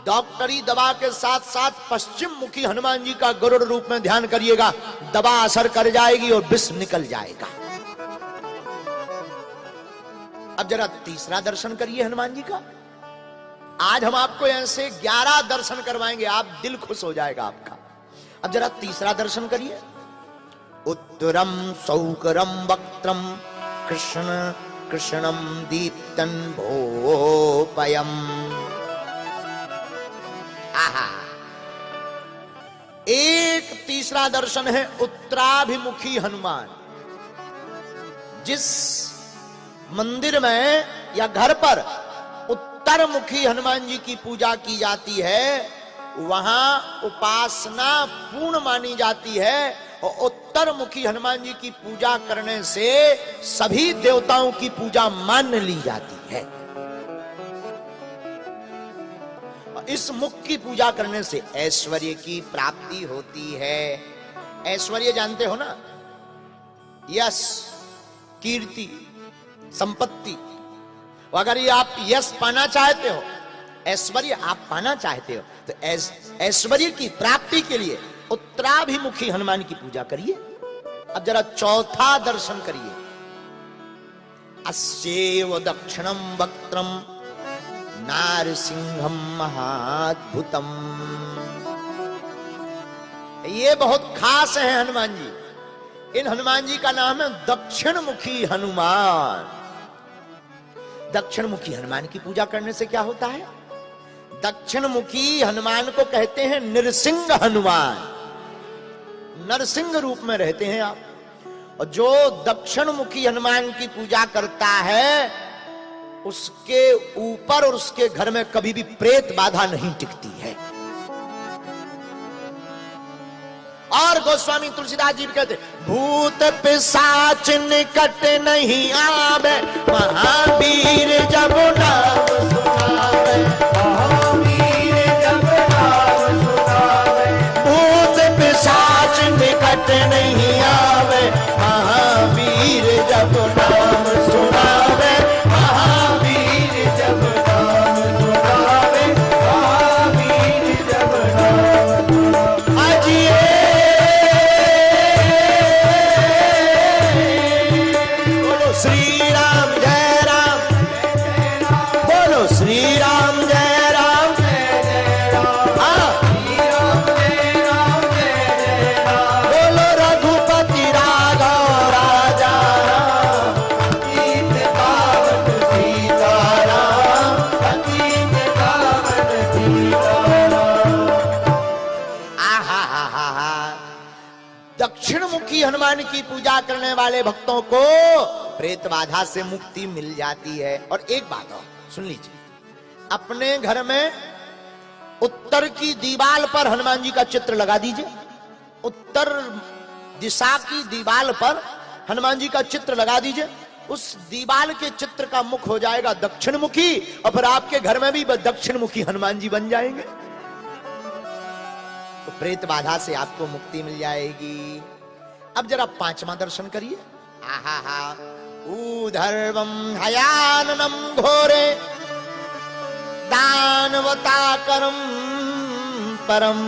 डॉक्टरी दवा के साथ साथ पश्चिम मुखी हनुमान जी का गरुड़ रूप में ध्यान करिएगा, दवा असर कर जाएगी और विष निकल जाएगा। अब जरा तीसरा दर्शन करिए हनुमान जी का। आज हम आपको ऐसे 11 दर्शन करवाएंगे, आप दिल खुश हो जाएगा आपका। अब जरा तीसरा दर्शन करिए। उत्तरम सौकरम वक्त्रम कृष्ण कृष्णम दीप्तन भोपयम। आहा, एक तीसरा दर्शन है उत्तराभिमुखी हनुमान। जिस मंदिर में या घर पर उत्तरमुखी हनुमान जी की पूजा की जाती है, वहां उपासना पूर्ण मानी जाती है। और उत्तरमुखी हनुमान जी की पूजा करने से सभी देवताओं की पूजा मान ली जाती है। इस मुख की पूजा करने से ऐश्वर्य की प्राप्ति होती है। ऐश्वर्य जानते हो ना, यश, कीर्ति, संपत्ति। अगर ये आप यश पाना चाहते हो, ऐश्वर्य आप पाना चाहते हो, तो ऐश्वर्य की प्राप्ति के लिए उत्तराभिमुखी हनुमान की पूजा करिए। अब जरा चौथा दर्शन करिए। अस्येव दक्षिणम वक्त्रम नारसिंहम महाद्भुतम। ये बहुत खास है हनुमान जी। इन हनुमान जी का नाम है दक्षिण मुखी हनुमान। दक्षिण मुखी हनुमान की पूजा करने से क्या होता है? दक्षिण मुखी हनुमान को कहते हैं नृसिंह हनुमान। नरसिंह रूप में रहते हैं आप। और जो दक्षिण मुखी हनुमान की पूजा करता है, उसके ऊपर और उसके घर में कभी भी प्रेत बाधा नहीं टिकती है। और गोस्वामी तुलसीदास जी भी कहते, भूत पिशाच निकट नहीं आवे, महावीर जब नाम सुनावे। महावीर जब नाम सुनावे, भूत पिशाच निकट नहीं आवे, महावीर जब नाम सुनावे। महावीर जब नाम सुनावे, महावीर जब नाम सुनावे। अजिए श्री राम जय राम, बोलो श्री राम जय राम, बोलो रघुपति राघव राजा राम, अतीत पावन सीताराम, अतीत पावन सीताराम। आहा हा हा हा। दक्षिण मुखी हनुमान की पूजा करने वाले भक्तों को प्रेत बाधा से मुक्ति मिल जाती है। और एक बात और सुन लीजिए, अपने घर में उत्तर की दीवार पर हनुमान जी का चित्र लगा दीजिए। उत्तर दिशा की दीवार पर हनुमान जी का चित्र लगा दीजिए। उस दीवार के चित्र का मुख हो जाएगा दक्षिण मुखी, और फिर आपके घर में भी दक्षिण मुखी हनुमान जी बन जाएंगे। तो प्रेत बाधा से आपको मुक्ति मिल जाएगी। अब जरा पांचवा दर्शन करिए। आहा हा। ऊर्ध्वं हयाननं घोरे दानवताकरं परम।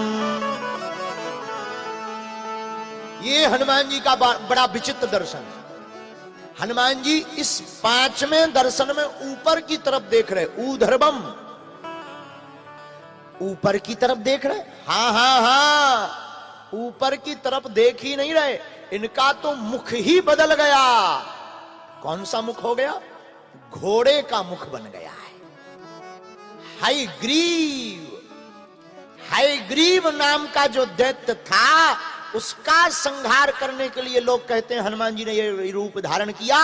ये हनुमान जी का बड़ा विचित्र दर्शन है। हनुमान जी इस पांचवें दर्शन में ऊपर की तरफ देख रहे। ऊर्ध्वं, ऊपर की तरफ देख रहे। हाँ हाँ हाँ, ऊपर की तरफ देख ही नहीं रहे, इनका तो मुख ही बदल गया। कौन सा मुख हो गया? घोड़े का मुख बन गया है। हयग्रीव, हयग्रीव नाम का जो दैत्य था, उसका संहार करने के लिए लोग कहते हैं हनुमान जी ने ये रूप धारण किया।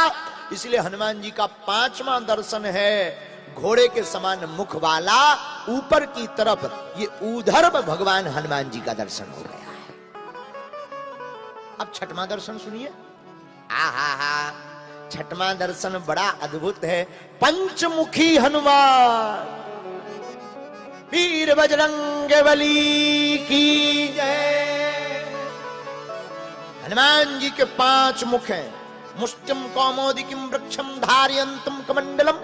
इसलिए हनुमान जी का पांचवा दर्शन है घोड़े के समान मुख वाला, ऊपर की तरफ। ये ऊर्ध्व भगवान हनुमान जी का दर्शन हो गया है। अब छठवां दर्शन सुनिए। आहा हा। छठवां दर्शन बड़ा अद्भुत है। पंचमुखी हनुमान। वीर बजरंग बली की जय। हनुमान जी के 5 मुख हैं। मुष्टिम कौमोदिकीम वृक्षम धारयन्तम कमंडलम।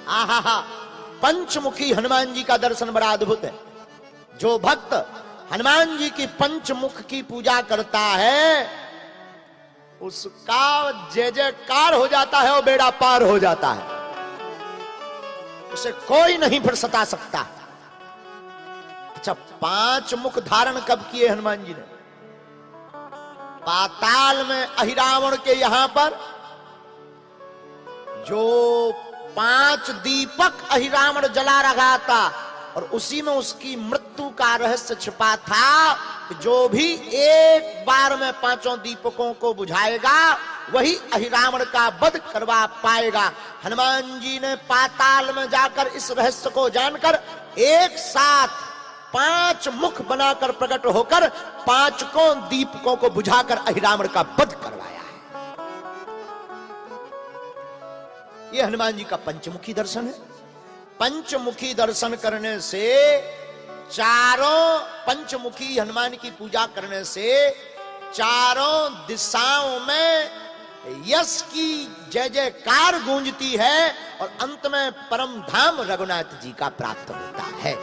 आहा हा। पंचमुखी हनुमान जी का दर्शन बड़ा अद्भुत है। जो भक्त हनुमान जी की पंचमुख की पूजा करता है, उसका जय जयकार हो जाता है और बेड़ा पार हो जाता है। उसे कोई नहीं फिर सता सकता। अच्छा, 5 मुख धारण कब किए हनुमान जी ने? पाताल में अहिरावण के यहां पर जो 5 दीपक अहिरावण जला रहा था, और उसी में उसकी मृत्यु का रहस्य छिपा था। जो भी एक बार में 5 दीपकों को बुझाएगा, वही अहिरावण का वध करवा पाएगा। हनुमान जी ने पाताल में जाकर इस रहस्य को जानकर एक साथ 5 मुख बनाकर प्रकट होकर 5 दीपकों को बुझाकर अहिरावण का वध करवाया है। यह हनुमान जी का पंचमुखी दर्शन है। पंचमुखी दर्शन करने से, चारों पंचमुखी हनुमान की पूजा करने से चारों दिशाओं में यश की जय जयकार गूंजती है और अंत में परम धाम रघुनाथ जी का प्राप्त होता है।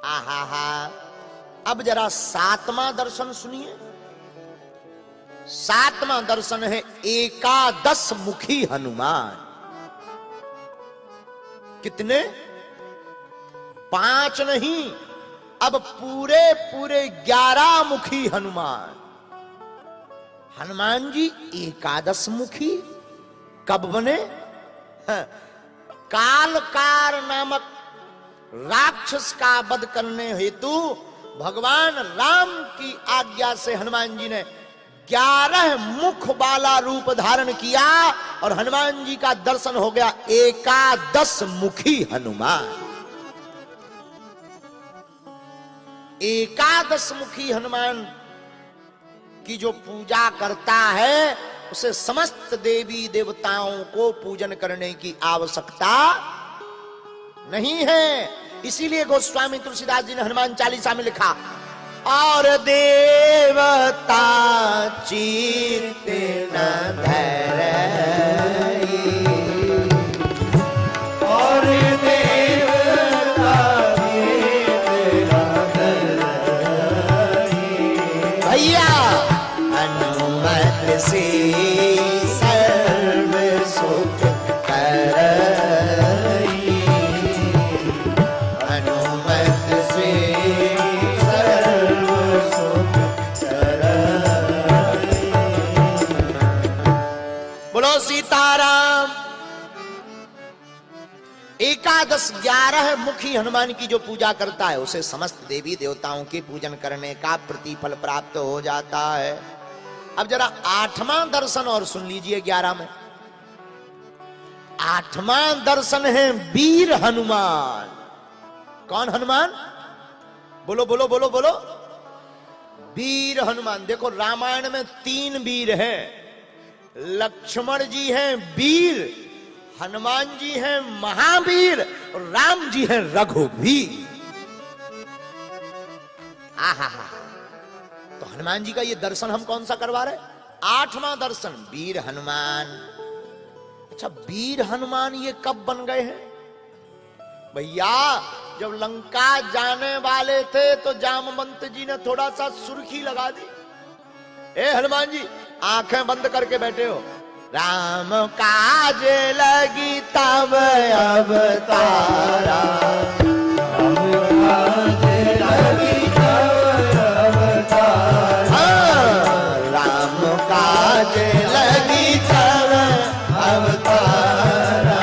आहा हा। अब जरा सातवां दर्शन सुनिए। सातवां दर्शन है एकादश मुखी हनुमान। कितने? 5 नहीं, अब पूरे पूरे 11 मुखी हनुमान। हनुमान जी एकादश मुखी कब बने? कालकार नामक राक्षस का वध करने हेतु भगवान राम की आज्ञा से हनुमान जी ने 11 मुख वाला रूप धारण किया और हनुमान जी का दर्शन हो गया एकादश मुखी हनुमान। एकादश मुखी हनुमान की जो पूजा करता है उसे समस्त देवी देवताओं को पूजन करने की आवश्यकता नहीं है। इसीलिए गोस्वामी तुलसीदास जी ने हनुमान चालीसा में लिखा, और देवता चित्त न धरई, और देवता चित्त न धरई, भैया हनुमत से सर्व सुख करई, हनुमत से सीताराम। एकादश 11 मुखी हनुमान की जो पूजा करता है उसे समस्त देवी देवताओं के पूजन करने का प्रतिफल प्राप्त हो जाता है। अब जरा 8वां दर्शन और सुन लीजिए 11 में। 8वां दर्शन है वीर हनुमान। कौन हनुमान? बोलो बोलो बोलो बोलो। वीर हनुमान। देखो रामायण में 3 वीर हैं। लक्ष्मण जी हैं वीर, हनुमान जी हैं महावीर और राम जी हैं रघुवीर। आहा हा। तो हनुमान जी का ये दर्शन हम कौन सा करवा रहे? 8वां दर्शन वीर हनुमान। अच्छा, वीर हनुमान ये कब बन गए हैं? भैया जब लंका जाने वाले थे तो जामवंत जी ने थोड़ा सा सुर्खी लगा दी। ए हनुमान जी आंखें बंद करके बैठे हो, राम काज लगी तब अवतारा, राम काज लगी तब अवतारा, राम काज लगी तब अवतारा,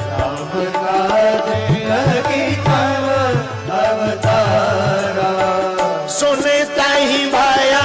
राम काज लगी तब अवतारा, सुनता ही भया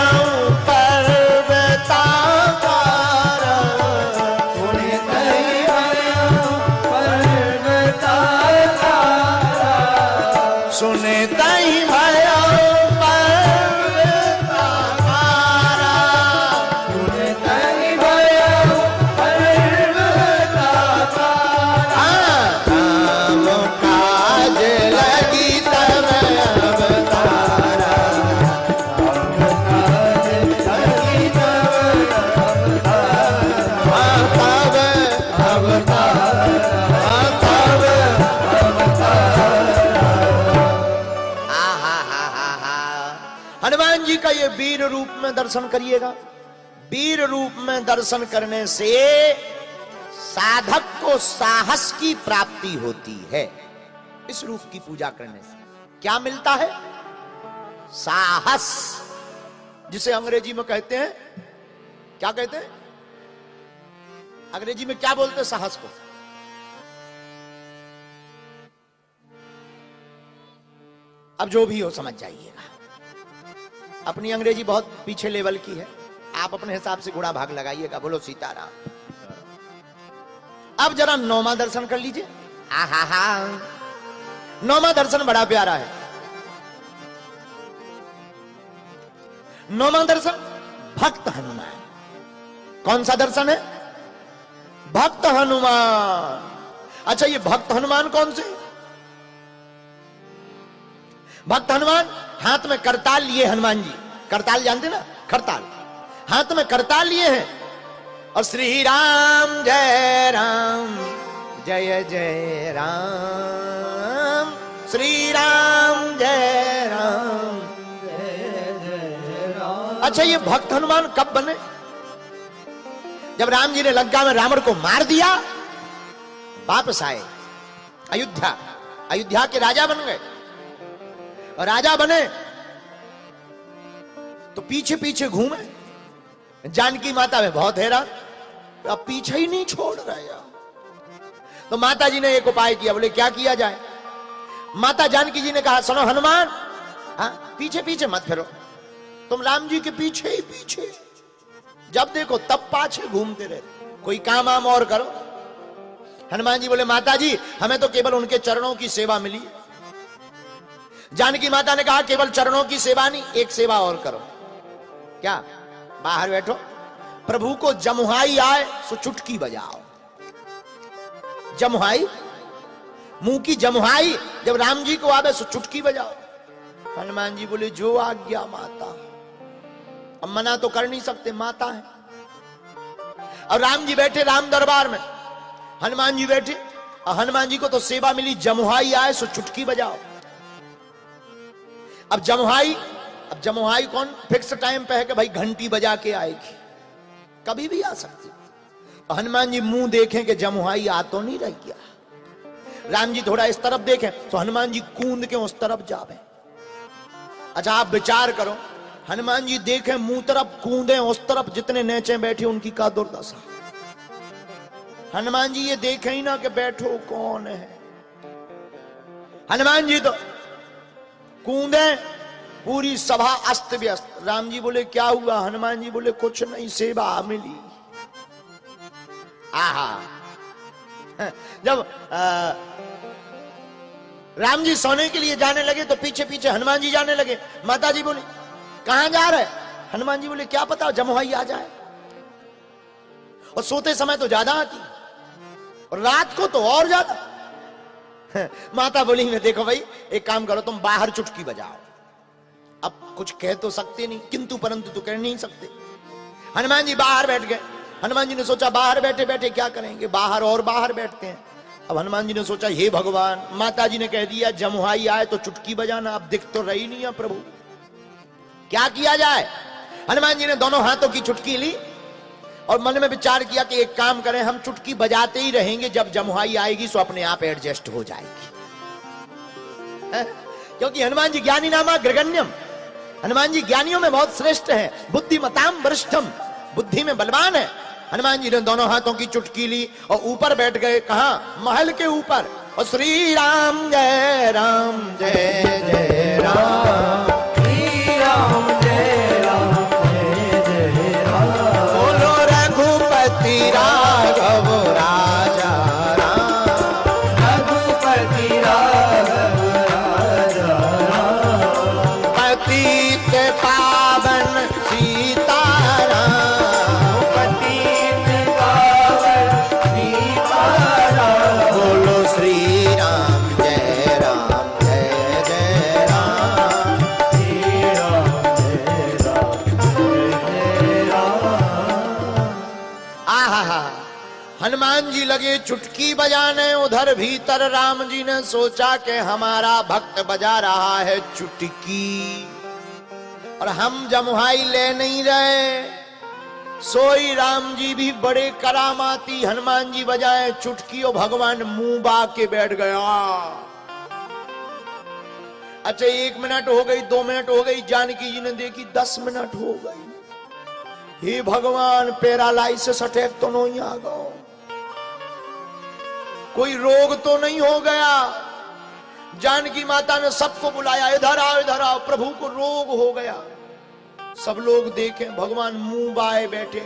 वीर रूप में दर्शन करिएगा। वीर रूप में दर्शन करने से साधक को साहस की प्राप्ति होती है। इस रूप की पूजा करने से क्या मिलता है? साहस, जिसे अंग्रेजी में कहते हैं, क्या कहते हैं अंग्रेजी में? क्या बोलते हैं साहस को? अब जो भी हो समझ जाइएगा। अपनी अंग्रेजी बहुत पीछे लेवल की है, आप अपने हिसाब से गुणा भाग लगाइएगा। बोलो सीताराम। अब जरा 9वां दर्शन कर लीजिए। आहा हा। 9वां दर्शन बड़ा प्यारा है। 9वां दर्शन भक्त हनुमान। कौन सा दर्शन है? भक्त हनुमान। अच्छा, ये भक्त हनुमान कौन से? भक्त हनुमान हाथ में करताल लिए हनुमान जी, करताल जानते ना, करताल, हाथ में करताल लिए हैं और श्री राम जय राम जय जय राम, श्री राम जय राम जय जय राम। अच्छा, ये भक्त हनुमान कब बने? जब राम जी ने लंका में रावण को मार दिया, वापस आए अयोध्या, अयोध्या के राजा बन गए। और राजा बने तो पीछे पीछे घूमे, जानकी माता में बहुत हैरान, अब पीछे ही नहीं छोड़ रहे यार। तो माता जी ने एक उपाय किया, बोले क्या किया जाए? माता जानकी जी ने कहा, सुनो हनुमान, हाँ, पीछे पीछे मत फिरो, तुम राम जी के पीछे ही पीछे, जब देखो तब पाछे घूमते रहे, कोई काम आम और करो। हनुमान जी बोले, माता जी हमें तो केवल उनके चरणों की सेवा मिली। जानकी माता ने कहा, केवल चरणों की सेवा नहीं, एक सेवा और करो। क्या? बाहर बैठो, प्रभु को जमुहाई आए सो चुटकी बजाओ। जमुहाई, मुंह की जमुहाई जब राम जी को आवे सो चुटकी बजाओ। हनुमान जी बोले, जो आज्ञा माता। अब मना तो कर नहीं सकते, माता है। और राम जी बैठे राम दरबार में, हनुमान जी बैठे, और हनुमान जी को तो सेवा मिली, जमुहाई आए सो चुटकी बजाओ। अब जमुहाई कौन फिक्स टाइम पे है कि भाई घंटी बजा के आएगी, कभी भी आ सकती। तो हनुमान जी मुंह देखें कि जमुहाई आ तो नहीं रही क्या। राम जी थोड़ा इस तरफ देखें तो हनुमान जी कूद के उस तरफ जावे। अच्छा, आप विचार करो, हनुमान जी देखें मुंह तरफ, कूदे उस तरफ, जितने नीचे बैठे उनकी का दुर्दशा। हनुमान जी ये देखें ही ना कि बैठो कौन है। हनुमान जी तो कूदे, पूरी सभा अस्त व्यस्त। राम जी बोले, क्या हुआ? हनुमान जी बोले, कुछ नहीं, सेवा मिली। आहा, जब राम जी सोने के लिए जाने लगे तो पीछे पीछे हनुमान जी जाने लगे। माता जी बोली, कहां जा रहे? हनुमान जी बोले, क्या पता, जमुहाई आ जाए। और सोते समय तो ज्यादा आती, और रात को तो और ज्यादा। माता बोली, मैं देखो भाई, एक काम करो, तुम बाहर चुटकी बजाओ। अब कुछ कह तो सकते नहीं, किंतु परंतु तो कह नहीं सकते। हनुमान जी बाहर बैठ गए। हनुमान जी ने सोचा, बाहर बैठे बैठे क्या करेंगे, बाहर और बाहर बैठते हैं। अब हनुमान जी ने सोचा, हे भगवान, माता जी ने कह दिया जमुहाई आए तो चुटकी बजाना, अब दिख तो रही नहीं है प्रभु, क्या किया जाए? हनुमान जी ने दोनों हाथों की चुटकी ली और मन में विचार किया कि एक काम करें, हम चुटकी बजाते ही रहेंगे, जब जमुहाई आएगी सो अपने आप एडजस्ट हो जाएगी। क्योंकि हनुमान जी ज्ञानी नामा ग्रगण्यम, हनुमान जी ज्ञानियों में बहुत श्रेष्ठ है, बुद्धिमताम वरिष्ठम, बुद्धि में बलवान है। हनुमान जी ने दोनों हाथों की चुटकी ली और ऊपर बैठ गए। कहां? महल के ऊपर। और श्री राम जय राम जय जय राम, श्री राम जय राम जय जय राम, बोलो रघुपति राघव राजा राम, रघुपति राघव राजा राम, पतित पावन सीताराम, पतित पावन सीताराम, बोलो श्री राम जय राम जय जय राम, श्री राम जय राम। आहा, हनुमान जी लगे चुटकी बजाने, उधर भीतर राम जी ने सोचा कि हमारा भक्त बजा रहा है चुटकी और हम जमुहाई ले नहीं रहे। सोई राम जी भी बड़े करामाती, हनुमान जी बजाए चुटकी और भगवान मुंह बा के बैठ गया। अच्छा, 1 मिनट हो गई, 2 मिनट हो गई, जानकी जी ने देखी 10 मिनट हो गई। हे भगवान, पैरालाइसिस अटैक तो नहीं आ गया, कोई रोग तो नहीं हो गया? जानकी माता ने सबको बुलाया, इधर आओ इधर आओ, प्रभु को रोग हो गया। सब लोग देखें, भगवान मुंह बाए बैठे।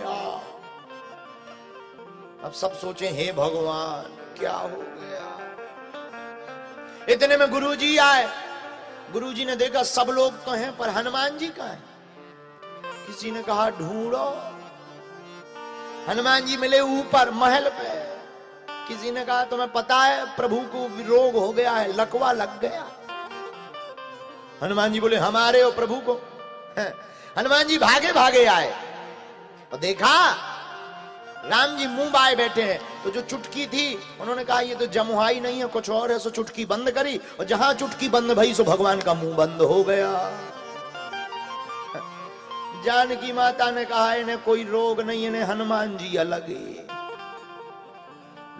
अब सब सोचे, हे भगवान क्या हो गया? इतने में गुरुजी आए। गुरुजी ने देखा सब लोग तो हैं पर हनुमान जी कहां हैं? किसी ने कहा ढूंढो। हनुमान जी मिले ऊपर महल पे। किसी ने कहा तुम्हें पता है प्रभु को रोग हो गया है, लकवा लग गया। हनुमान जी बोले हमारे और प्रभु को। हनुमान जी भागे भागे आए और देखा राम जी मुंह बाए बैठे हैं। तो जो चुटकी थी उन्होंने कहा ये तो जमुहाई नहीं है, कुछ और है। सो चुटकी बंद करी और जहां चुटकी बंद भई सो भगवान का मुंह बंद हो गया। जानकी माता ने कहा इन्हें कोई रोग नहीं, इन्हें हनुमान जी अलग है।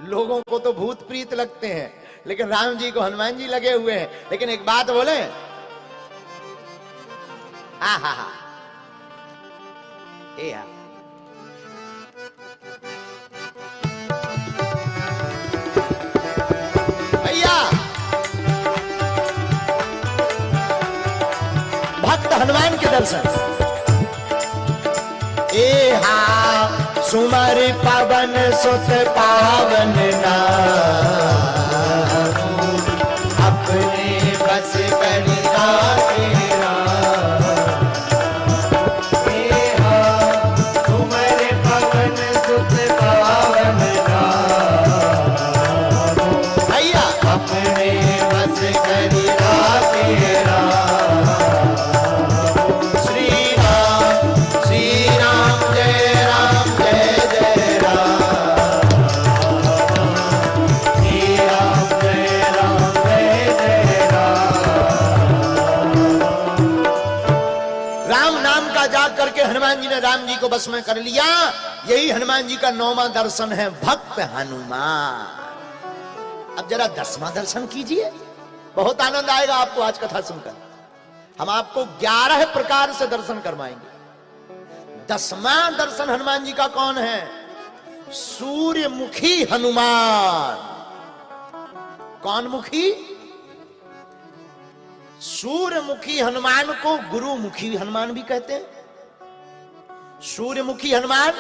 लोगों को तो भूत प्रीत लगते हैं, लेकिन राम जी को हनुमान जी लगे हुए हैं। लेकिन एक बात बोले, हा भैया भक्त हनुमान के दर्शन। सुमर पवन सुत पावन नाम, अपने बस करी राखे सुमर पवन सुत पावन नाम, भैया अपने बस करी राखे श्री राम जय राम जय जय राम, श्री राम जय राम जय जय राम नाम का जाप करके हनुमान जी ने राम जी को बस में कर लिया। यही हनुमान जी का 9वां दर्शन है, भक्त हनुमान। अब जरा 10वां दर्शन कीजिए, बहुत आनंद आएगा आपको आज कथा सुनकर। हम आपको 11 प्रकार से दर्शन करवाएंगे। 10वां दर्शन हनुमान जी का कौन है? सूर्यमुखी हनुमान। कौन मुखी? सूर्यमुखी हनुमान को गुरुमुखी हनुमान भी कहते हैं। सूर्यमुखी हनुमान,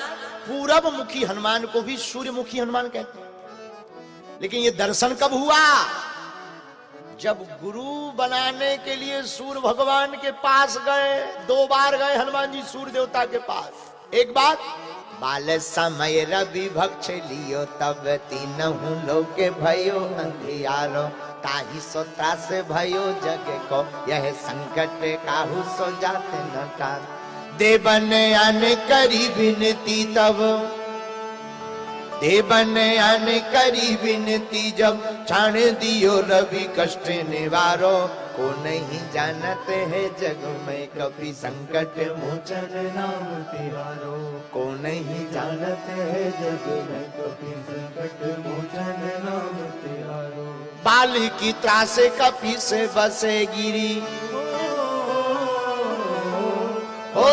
पूरब मुखी हनुमान को भी सूर्यमुखी हनुमान कहते हैं। लेकिन ये दर्शन कब हुआ? जब गुरु बनाने के लिए सूर्य भगवान के पास गए। 2 बार गए हनुमान जी सूर्य देवता के पास। एक बार बाल समय रवि भक्ष लियो, तब तीनहु लोक भयो अंधियारो, ताहि सो त्रास भयो जग को, यह संकट काहू सो जाते न टार। देवन अन करी विनती तब, देवन अन करी विनती जब, छाण दियो रवि कष्ट निवारो, को नहीं जानते है जग में कभी संकट मोचन नाम तिहारो, को नहीं जानते है जग में कभी संकट मोचन नाम तिहारो। बाल की त्रासे कपी से बसे गिरी, हो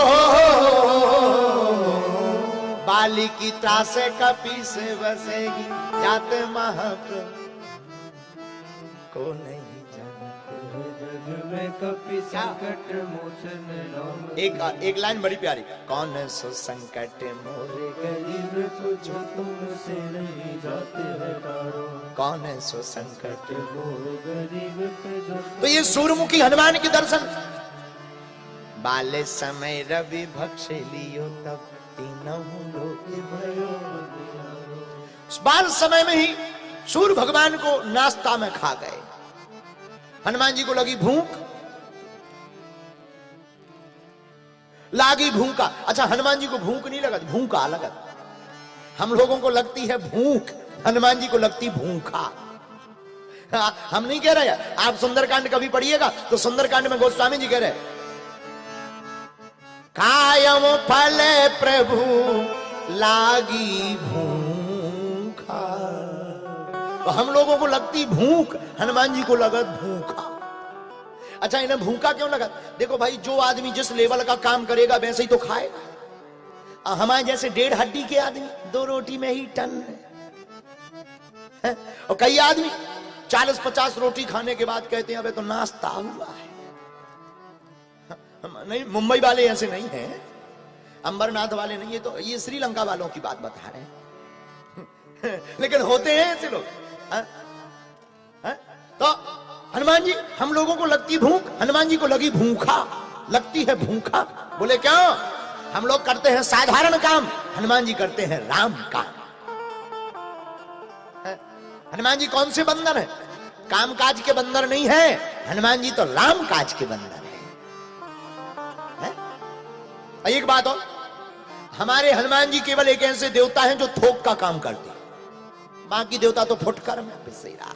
बाली की त्रासे कपी से बसेगी, जाते महाप्रभु को नहीं जानते जग में कपी संकट मोचन नाम। एक लाइन बड़ी प्यारी, कौन सो संकट मोरे गरीब सोचो तुमसे नहीं जाते है तारो, कौन सो संकट मोरे गरीब। तो ये सूर्यमुखी हनुमान के दर्शन। बाले समय रवि भक्ष लियो, तब तीनहु लोक भयो अंधियारो। बाल समय में ही सूर्य भगवान को नाश्ता में खा गए। हनुमान जी को लगी भूख, लागी भूखा। अच्छा, हनुमान जी को भूख नहीं लगत, भूखा लगत। हम लोगों को लगती है भूख, हनुमान जी को लगती भूखा। हम नहीं कह रहे। आप सुंदरकांड कभी पढ़िएगा तो सुंदरकांड में गोस्वामी जी कह रहे, कायम फल प्रभु लागी भूखा। तो हम लोगों को लगती भूख, हनुमान जी को लगत भूखा। अच्छा, इन्हें भूखा क्यों लगा? देखो भाई, जो आदमी जिस लेवल का काम करेगा वैसे ही तो खाएगा। हमारे जैसे 1.5 हड्डी के आदमी 2 रोटी में ही टन है। और कई आदमी 40-50 रोटी खाने के बाद कहते हैं अबे तो नाश्ता हुआ है। नहीं, मुंबई वाले ऐसे नहीं हैं, अंबरनाथ वाले नहीं है, तो ये श्रीलंका वालों की बात बता रहे हैं। लेकिन होते हैं ऐसे लोग। तो हनुमान जी, हम लोगों को लगती भूख, हनुमान जी को लगी भूखा, लगती है भूखा। बोले क्यों? हम लोग करते हैं साधारण काम, हनुमान जी करते हैं राम काम। हनुमान जी कौन से बंदर हैं? कामकाज के बंदर नहीं है, हनुमान जी तो राम काज के बंदर हैं। एक बात और, हमारे हनुमान जी केवल एक ऐसे देवता हैं जो थोक का काम करते हैं, बाकी देवता तो फुटकर में सही रहा,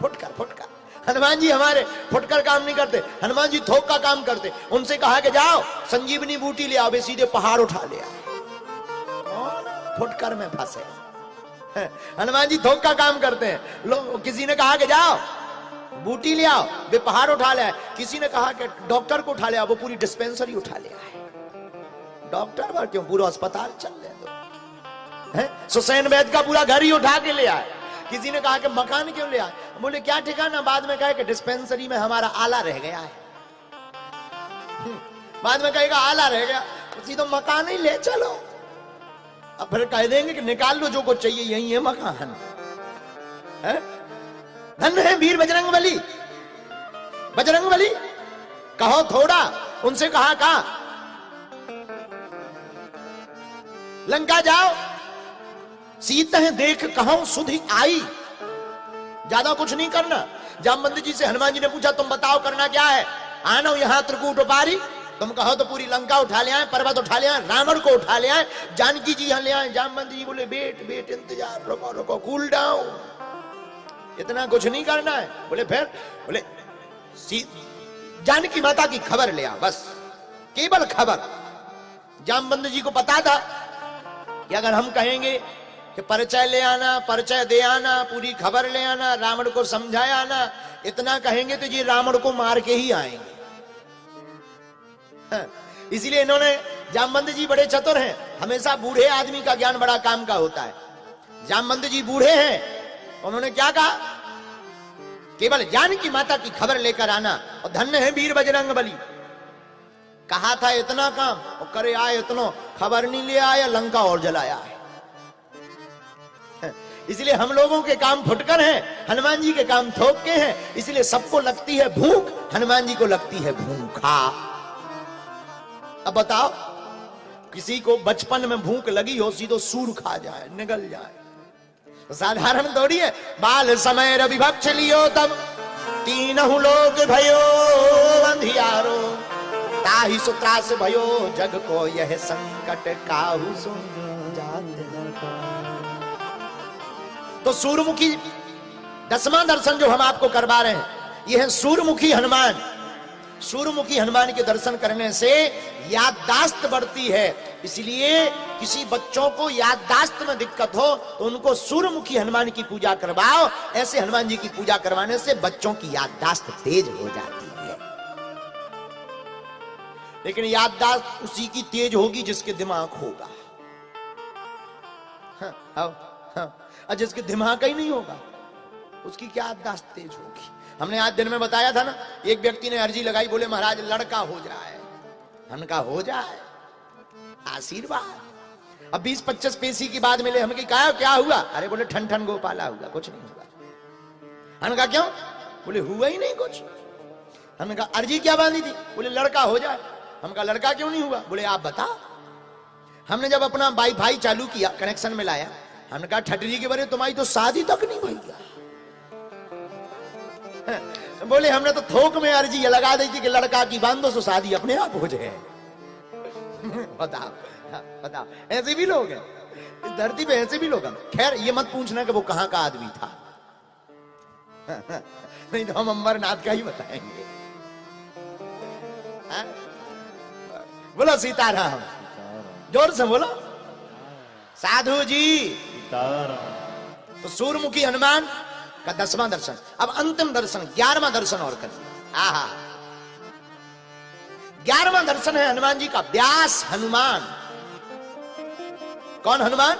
फुटकर। हनुमान जी हमारे फुटकर काम नहीं करते, हनुमान जी थोक का काम करते। उनसे कहा कि जाओ संजीवनी बूटी ले आओ, वे सीधे पहाड़ उठा ले आए। कौन फुटकर में फंसे? हनुमान जी थोक का काम करते हैं। लोग, किसी ने कहा कि जाओ बूटी ले आओ, वे पहाड़ उठा ले आए। किसी ने कहा कि डॉक्टर को उठा ले आओ, वो पूरी डिस्पेंसरी उठा ले आए। डॉक्टर पर क्यों, पूरा अस्पताल चल रहे तो सुसैन वैद्य का पूरा घर ही उठा के ले आए। किसी ने कहा कि मकान क्यों ले आए, बोले क्या ठिकाना, बाद में कहे कि डिस्पेंसरी में हमारा आला रह गया है। बाद में कहेगा आला रह गया, उसी तो मकान ही ले चलो। अब फिर कह देंगे कि निकाल लो जो कुछ चाहिए, यही है मकान। धन्य है वीर बजरंगबली, बजरंगबली कहो थोड़ा। उनसे कहा लंका जाओ, सीता है देख कहूं सुधि आई। ज्यादा कुछ नहीं करना। जामवंत जी से हनुमान जी ने पूछा तुम बताओ करना क्या है? आनो यहाँ त्रिकूट उपारी, तुम कहो तो पूरी लंका उठा ले आए, पर्वत उठा ले आए, रावण को उठा ले आए, जानकी जी यहां ले आए। जामवंत जी बोले बेट इंतजार, रुको कूल डाउन, इतना कुछ नहीं करना है। बोले फिर? बोले जानकी माता की खबर ले आओ, बस केवल खबर। जामवंत जी को पता था कि अगर हम कहेंगे कि परिचय ले आना, परिचय दे आना, पूरी खबर ले आना, रावण को समझाया आना, इतना कहेंगे तो ये रावण को मार के ही आएंगे। इसलिए इन्होंने, जामवंत जी बड़े चतुर हैं, हमेशा बूढ़े आदमी का ज्ञान बड़ा काम का होता है। जामवंत जी बूढ़े हैं, उन्होंने क्या कहा? केवल जानकी माता की खबर लेकर आना, और धन्य है वीर बजरंगबली। कहा था इतना काम, और करे आए इतनो, खबर नहीं ले आया, लंका और जलाया है। इसलिए हम लोगों के काम फुटकर हैं, हनुमान जी के काम थोक के हैं। इसलिए सबको लगती है भूख, हनुमान जी को लगती है भूखा। अब बताओ, किसी को बचपन में भूख लगी हो, सीधो सूर खा जाए, निगल जाए, साधारण थोड़ी है। बाल समय रवि भक्ष लियो तब तीनहु लोक भयो अंधियारो, ताहि सुत्रास भयो जग को यह संकट काहू सुन जात न को। तो सूर्यमुखी 10वां दर्शन जो हम आपको करवा रहे हैं, यह है सूर्यमुखी हनुमान। सूर्यमुखी हनुमान के दर्शन करने से याददाश्त बढ़ती है। इसलिए किसी बच्चों को याददाश्त में दिक्कत हो तो उनको सूर्यमुखी हनुमान की पूजा करवाओ। ऐसे हनुमान जी की पूजा करवाने से बच्चों की याददाश्त तेज हो जाती है। लेकिन याददाश्त उसी की तेज होगी जिसके दिमाग होगा। और जिसके दिमाग ही नहीं होगा उसकी क्या याददाश्त तेज होगी। हमने आज दिन में बताया था ना, एक व्यक्ति ने अर्जी लगाई, बोले महाराज लड़का हो जाए। हमने कहा हो जाए, आशीर्वाद। अब 20-25 पैसे की बात मिले, हमें कहा क्या हुआ? अरे बोले ठन ठन गोपाला हुआ, कुछ नहीं हुआ। हमने कहा क्यों? बोले हुआ ही नहीं कुछ। हमने कहा अर्जी क्या बांधी थी? बोले लड़का हो जाए। हमने कहा लड़का क्यों नहीं हुआ? बोले आप बताओ। हमने जब अपना वाईफाई चालू किया, कनेक्शन में लाया, हमने कहा ठटरी के बारे तुम्हारी तो शादी तक नहीं भैया। बोले हमने तो थोक में अर्जी लगा दी थी कि लड़का की बांधो तो शादी अपने आप हो जाए। बताओ बताओ, ऐसे भी लोग हैं इस धरती पे, ऐसे भी लोग हैं। खैर ये मत पूछना कि वो कहां का आदमी था, नहीं तो हम अमरनाथ का ही बताएंगे। बोलो सीताराम, जोर से बोलो साधु जी। तो सूर्यमुखी हनुमान का 10वां दर्शन। अब अंतिम दर्शन 11वां दर्शन और करिए। आहा, 11वां दर्शन है हनुमान जी का व्यास हनुमान। कौन हनुमान?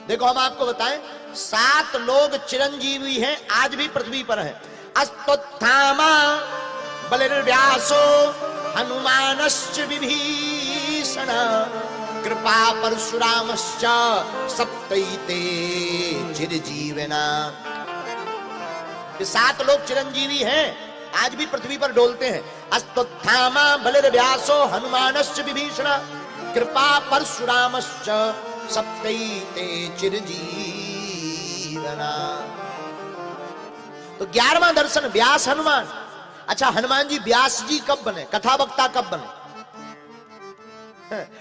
देखो हम आपको बताएं, 7 लोग चिरंजीवी हैं, आज भी पृथ्वी पर हैं। अस्तोत्थामा बलिर्व्यासो हनुमानश्च विभीषण कृपा परशुरामश्च सप्तैते चिरजीवना। ये 7 लोग चिरंजीवी हैं, आज भी पृथ्वी पर डोलते हैं। अस्तोत्थामा बलिर्व्यासो हनुमानश्च विभीषण कृपा परशुरामश्च सप्तैते चिरजीवना। तो 11वां दर्शन व्यास हनुमान। अच्छा, हनुमान जी व्यास जी कब बने, कथा वक्ता कब बने?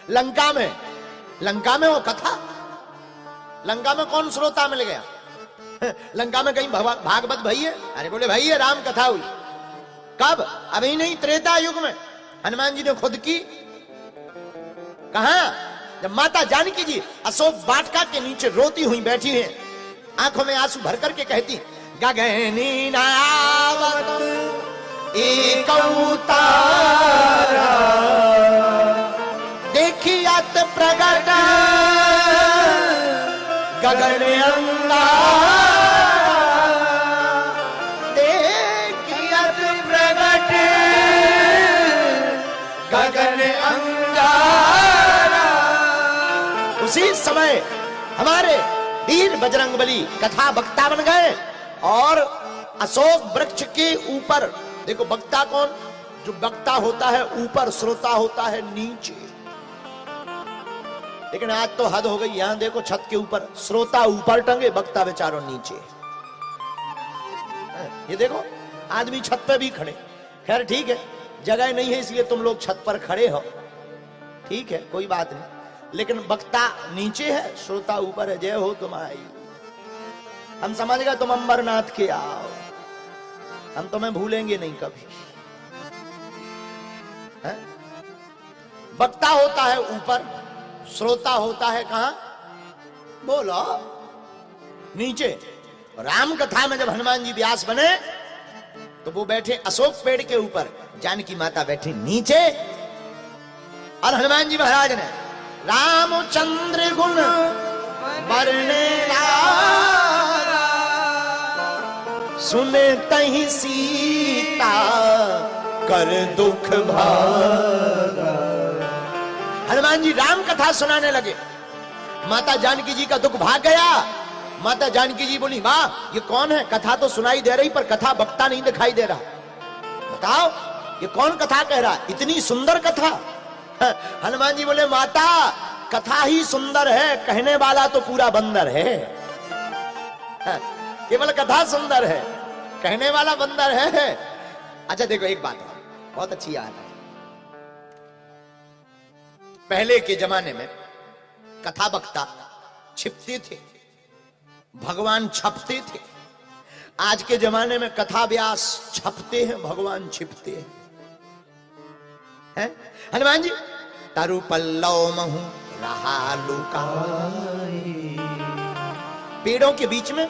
लंका में वो कथा, लंका में कौन श्रोता मिल गया? लंका में कहीं भागवत भाई है? अरे बोले भाई है, राम कथा हुई। कब? अभी नहीं, त्रेता युग में हनुमान जी ने खुद की। कहा? जब माता जानकी जी अशोक वाटिका के नीचे रोती हुई बैठी हैं, आंखों में आंसू भर करके कहती, गगनी नावत एक तारा देखियत प्रगट गगन अंगारा, देखियत प्रगट गगन अंगारा। उसी समय हमारे वीर बजरंगबली कथा वक्ता बन गए और अशोक वृक्ष के ऊपर, देखो वक्ता कौन? जो वक्ता होता है ऊपर, श्रोता होता है नीचे। लेकिन आज तो हद हो गई, यहां देखो छत के ऊपर श्रोता ऊपर टंगे, वक्ता बेचारों नीचे। ये देखो आदमी छत पे भी खड़े। खैर ठीक है, जगह नहीं है इसलिए तुम लोग छत पर खड़े हो, ठीक है, कोई बात नहीं। लेकिन वक्ता नीचे है, श्रोता ऊपर है। जय हो तुम्हारी। हम समझ गए तुम अंबरनाथ के आओ, हम तुम्हें भूलेंगे नहीं कभी। है? वक्ता होता है ऊपर, श्रोता होता है कहां? बोलो, नीचे। राम कथा में जब हनुमान जी व्यास बने तो वो बैठे अशोक पेड़ के ऊपर, जानकी माता बैठी नीचे, और हनुमान जी महाराज ने रामचंद्र गुण बरने सुने तही सीता कर दुख भागा। हनुमान जी राम कथा सुनाने लगे, माता जानकी जी का दुख भाग गया। माता जानकी जी बोली, वाह ये कौन है? कथा तो सुनाई दे रही पर कथा वक्ता नहीं दिखाई दे रहा, बताओ ये कौन कथा कह रहा है? इतनी सुंदर कथा। हनुमान जी बोले, माता कथा ही सुंदर है, कहने वाला तो पूरा बंदर है। केवल कथा सुंदर है, कहने वाला बंदर है। अच्छा देखो एक बात बहुत अच्छी याद है, पहले के जमाने में कथा वक्ता छिपते थे, भगवान छपते थे। आज के जमाने में कथा व्यास छपते हैं, भगवान छिपते हैं। हनुमान जी तरु पल्लव महु रहा लुकाई, पेड़ों के बीच में,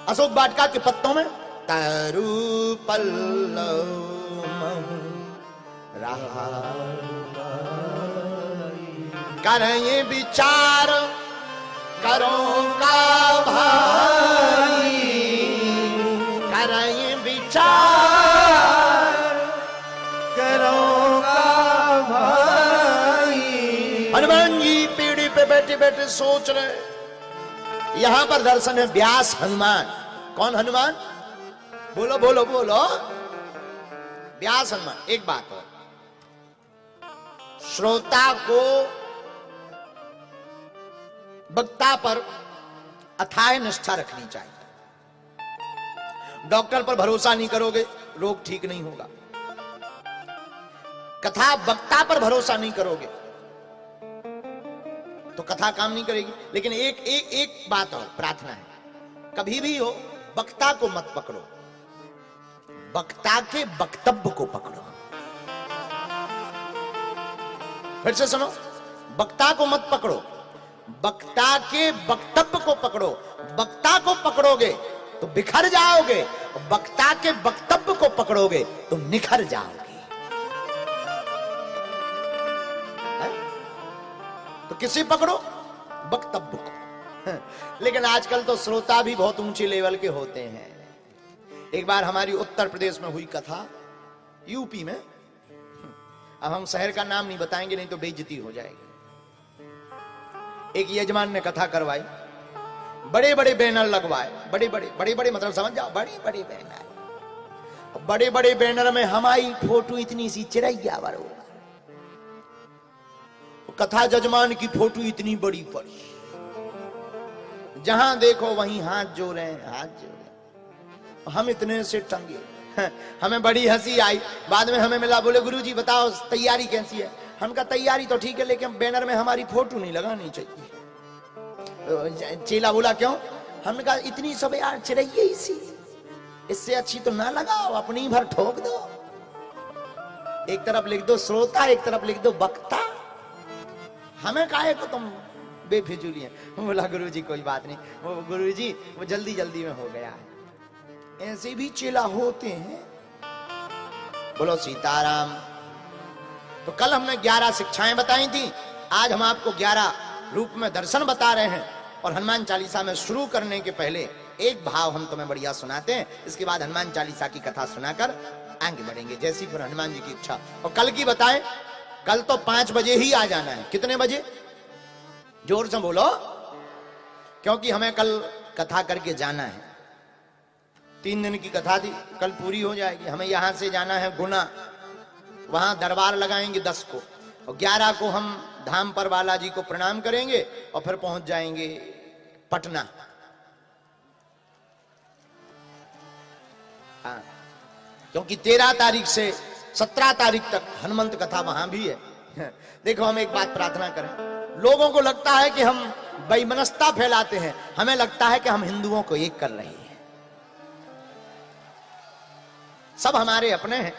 अशोक वाटिका के पत्तों में, तरु पल्लव महु रहा करें विचार करो का भाई, करें विचार करो का भाई। हनुमान जी पीढ़ी पे बैठे बैठे सोच रहे। यहां पर दर्शन है व्यास हनुमान। कौन हनुमान? बोलो बोलो बोलो, व्यास हनुमान। एक बात हो, श्रोता को वक्ता पर अथाह निष्ठा रखनी चाहिए। डॉक्टर पर भरोसा नहीं करोगे, रोग ठीक नहीं होगा। कथा वक्ता पर भरोसा नहीं करोगे तो कथा काम नहीं करेगी। लेकिन एक बात और प्रार्थना है, कभी भी हो वक्ता को मत पकड़ो, वक्ता के वक्तव्य को पकड़ो। फिर से सुनो, वक्ता को मत पकड़ो, वक्ता के वक्तव्य को पकड़ो। वक्ता को पकड़ोगे तो बिखर जाओगे, वक्ता के वक्तव्य को पकड़ोगे तो निखर जाओगे। तो किसे पकड़ो? वक्तव्य को। लेकिन आजकल तो श्रोता भी बहुत ऊंचे लेवल के होते हैं। एक बार हमारी उत्तर प्रदेश में हुई कथा, यूपी में, अब हम शहर का नाम नहीं बताएंगे नहीं तो बेइज्जती हो जाएगी। एक यजमान ने कथा करवाई, बड़े बड़े बैनर लगवाए, बड़े बड़े मतलब समझ जाओ, बड़े बड़े बैनर। बड़े बड़े बैनर में हमारी फोटो इतनी सी चिरैया बड़ो, कथा जजमान की फोटो इतनी बड़ी पड़ी, जहां देखो वहीं हाथ जोड़े हाथ जोड़े। हम इतने से टंगे। हमें बड़ी हंसी आई। बाद में हमें मिला, बोले गुरुजी बताओ तैयारी कैसी है। हम कहा तैयारी तो ठीक है, लेकिन बैनर में हमारी फोटो नहीं लगानी चाहिए। चेला बोला क्यों? हमने कहा इतनी सब यार चिड़ैया इसी, इससे अच्छी तो ना लगाओ, अपनी भर ठोक दो। एक तरफ लिख दो श्रोता, एक तरफ लिख दो वक्ता। हमें काहे को तुम बेफिजूली है। बोला गुरुजी कोई बात नहीं, वो गुरुजी वो जल्दी जल्दी में हो गया है। ऐसे भी चेला होते हैं। बोलो सीताराम। तो कल हमने 11 शिक्षाएं बताई थी, आज हम आपको 11 रूप में दर्शन बता रहे हैं। और हनुमान चालीसा में शुरू करने के पहले एक भाव हम तुम्हें बढ़िया सुनाते हैं, इसके बाद हनुमान चालीसा की कथा सुनाकर आगे बढ़ेंगे, जैसी फिर हनुमान जी की इच्छा। और कल की बताएं, कल तो 5 बजे ही आ जाना है। कितने बजे? जोर से बोलो, क्योंकि हमें कल कथा करके जाना है। 3 दिन की कथा थी, कल पूरी हो जाएगी। हमें यहां से जाना है गुना, वहां दरबार लगाएंगे 10 को, और 11 को हम धाम पर बालाजी को प्रणाम करेंगे और फिर पहुंच जाएंगे पटना। हाँ, क्योंकि 13 तारीख से 17 तारीख तक हनुमंत कथा वहां भी है। देखो, हम एक बात प्रार्थना करें। लोगों को लगता है कि हम बेईमानता फैलाते हैं, हमें लगता है कि हम हिंदुओं को एक कर रहे हैं। सब हमारे अपने हैं,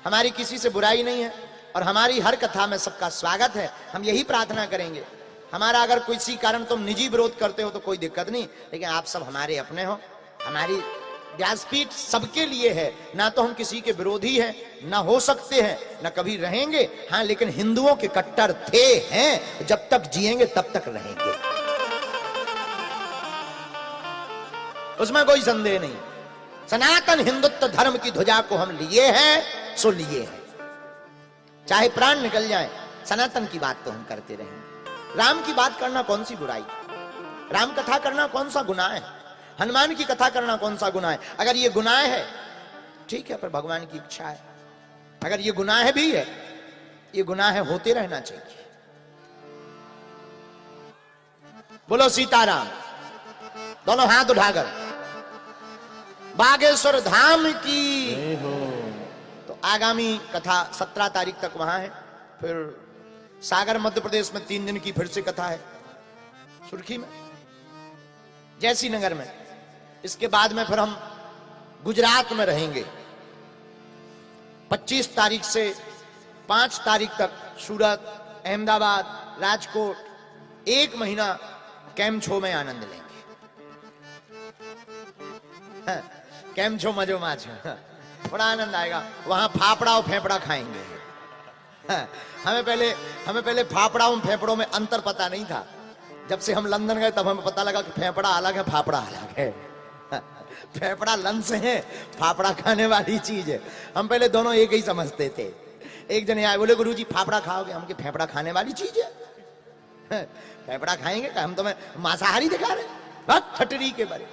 हमारी किसी से बुराई नहीं है, और हमारी हर कथा में सबका स्वागत है। हम यही प्रार्थना करेंगे। हमारा अगर किसी कारण तुम निजी विरोध करते हो तो कोई दिक्कत नहीं, लेकिन आप सब हमारे अपने हो। हमारी व्यासपीठ सबके लिए है, ना तो हम किसी के विरोधी हैं, ना हो सकते हैं, ना कभी रहेंगे। हाँ, लेकिन हिंदुओं के कट्टर थे, हैं, जब तक जिएंगे तब तक रहेंगे, उसमें कोई संदेह नहीं। सनातन हिंदुत्व धर्म की ध्वजा को हम लिए हैं, सो लिए हैं, चाहे प्राण निकल जाए, सनातन की बात तो हम करते रहेंगे। राम की बात करना कौन सी बुराई? राम कथा करना कौन सा गुनाह है? हनुमान की कथा करना कौन सा गुनाह है? अगर ये गुनाह है ठीक है, पर भगवान की इच्छा है। अगर ये गुनाह भी है, ये गुनाह है, होते रहना चाहिए। बोलो सीताराम। दोनों हाथ उठाकर बागेश्वर धाम की। तो आगामी कथा 17 तारीख तक वहां है, फिर सागर मध्य प्रदेश में 3 दिन की फिर से कथा है, सुर्खी में, जैसी नगर में। इसके बाद में फिर हम गुजरात में रहेंगे। 25 तारीख से 5 तारीख तक सूरत, अहमदाबाद, राजकोट, 1 महीना कैम्पछो में आनंद लेंगे। कैम्पछो मजो माछो, बड़ा आनंद आएगा। वहां फाफड़ा और फेफड़ा खाएंगे। हमें पहले फाफड़ा और फेफड़ों में अंतर पता नहीं था। जब से हम लंदन गए तब हमें पता लगा कि फेफड़ा अलग है, फाफड़ा अलग है। फेफड़ा लंस है, फाफड़ा खाने वाली चीज है। हम पहले दोनों एक ही समझते थे। एक जने आए, बोले गुरुजी फाफड़ा खाओगे? हम के फेफड़ा खाने वाली चीज है, फेफड़ा खाएंगे? हम तुम्हें मांसाहारी दिखा रहे, ठटरी के बारे।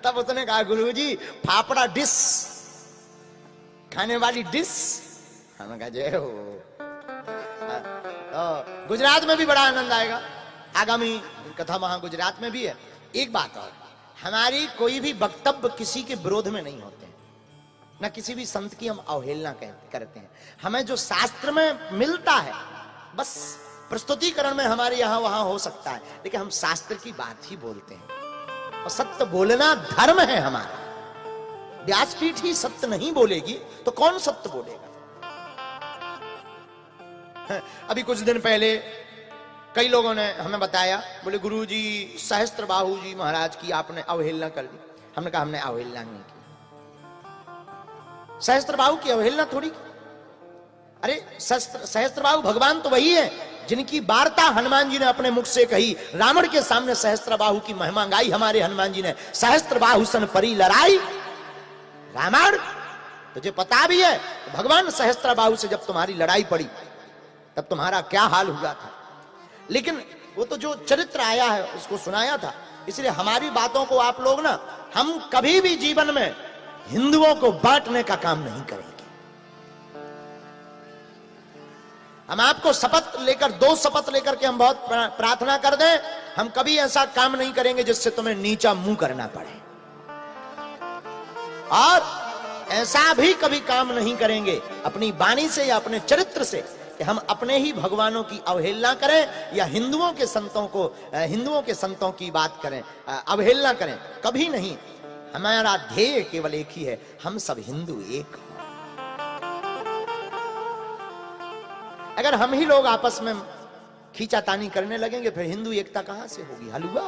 तब उसने कहा गुरुजी फाफड़ा डिश, खाने वाली डिश। हमने कहा जय हो। तो गुजरात में भी बड़ा आनंद आएगा। आगामी कथा वहां गुजरात में भी है। एक बात और, हमारी कोई भी वक्तव्य किसी के विरोध में नहीं होते हैं, ना किसी भी संत की हम अवहेलना करते हैं। हमें जो शास्त्र में मिलता है, बस प्रस्तुतिकरण में हमारे यहां वहां हो सकता है, लेकिन हम शास्त्र की बात ही बोलते हैं। और सत्य बोलना धर्म है हमारा। व्यासपीठ ही सत्य नहीं बोलेगी तो कौन सत्य बोलेगा? अभी कुछ दिन पहले कई लोगों ने हमें बताया, बोले गुरुजी सहस्त्रबाहु जी महाराज की आपने अवहेलना कर दी। हमने कहा हमने अवहेलना नहीं की। सहस्त्रबाहु की अवहेलना थोड़ी की। अरे सहस्त्रबाहु भगवान तो वही है जिनकी वार्ता हनुमान जी ने अपने मुख से कही। रावण के सामने सहस्त्रबाहु की महिमा गाई हमारे हनुमान जी ने। सहस्त्रबाहु सन परी लड़ाई। रावण तुझे पता भी है, भगवान सहस्त्रबाहु से जब तुम्हारी लड़ाई पड़ी तब तुम्हारा क्या हाल हुआ था। लेकिन वो तो जो चरित्र आया है उसको सुनाया था। इसलिए हमारी बातों को आप लोग ना, हम कभी भी जीवन में हिंदुओं को बांटने का काम नहीं करेंगे। हम आपको शपथ लेकर, 2 शपथ लेकर के हम बहुत प्रार्थना कर दें, हम कभी ऐसा काम नहीं करेंगे जिससे तुम्हें नीचा मुंह करना पड़े। और ऐसा भी कभी काम नहीं करेंगे अपनी वाणी से या अपने चरित्र से कि हम अपने ही भगवानों की अवहेलना करें या हिंदुओं के संतों की बात करें, अवहेलना करें, कभी नहीं। हमारा ध्येय केवल एक ही है, हम सब हिंदू एक हैं। अगर हम ही लोग आपस में खींचातानी करने लगेंगे फिर हिंदू एकता कहां से होगी? हलवा।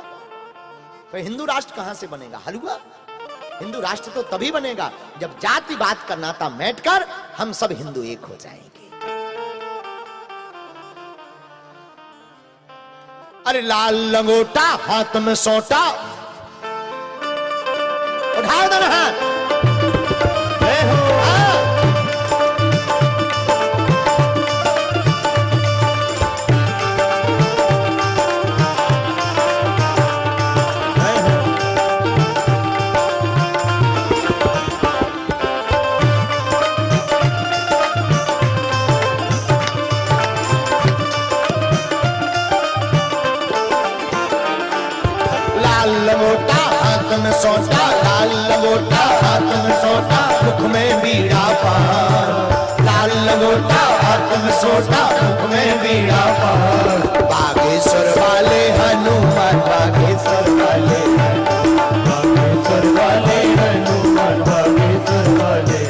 फिर हिंदू राष्ट्र कहां से बनेगा? हलवा। हिंदू राष्ट्र तो तभी बनेगा जब जातिवाद का नाता मिटकर हम सब हिंदू एक हो जाएंगे। अरे लाल लंगोटा हाथ में सोटा, उठाओ दोनों हाथ। सोटा लाल लंगोटा हाथ में सोटा, मुख में बीड़ा पान। लाल लंगोटा हाथ में सोटा, मुख में बीड़ा पान। बागेश्वर वाले हनुमान, बागेश्वर वाले, बागेश्वर वाले हनुमान, बागेश्वर वाले,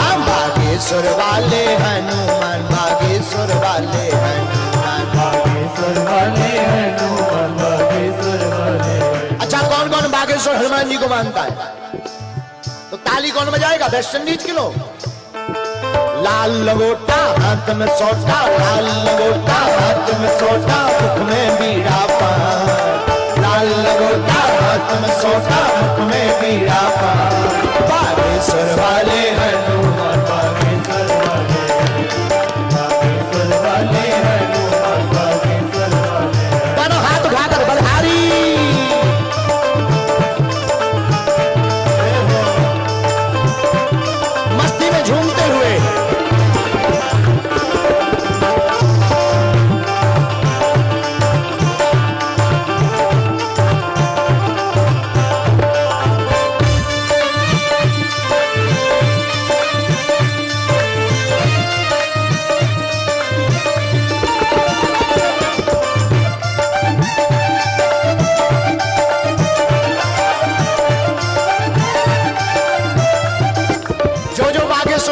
हम बागेश्वर वाले हनुमान, बागेश्वर वाले हनुमान, बागेश्वर वाले हनुमान, बागेश्वर वाले। अच्छा, कौन कौन बागेश्वर हनुमान जी को मानता है? तो ताली कौन बजाएगा? वेस्ट इंडीज के लोग। लाल लंगोटा हाथ में सोटा, लाल लंगोटा हाथ में सोटा, मुख में बीड़ा पान। लाल लंगोटा हाथ में सोटा, मुख में बीड़ा पान। बागेश्वर वाले हनुमान, बागेश्वर वाले, बागेश्वर वाले हनुमान, बागेश्वर वाले। दोनों हाथ उठाकर बधारी। झूमते हुए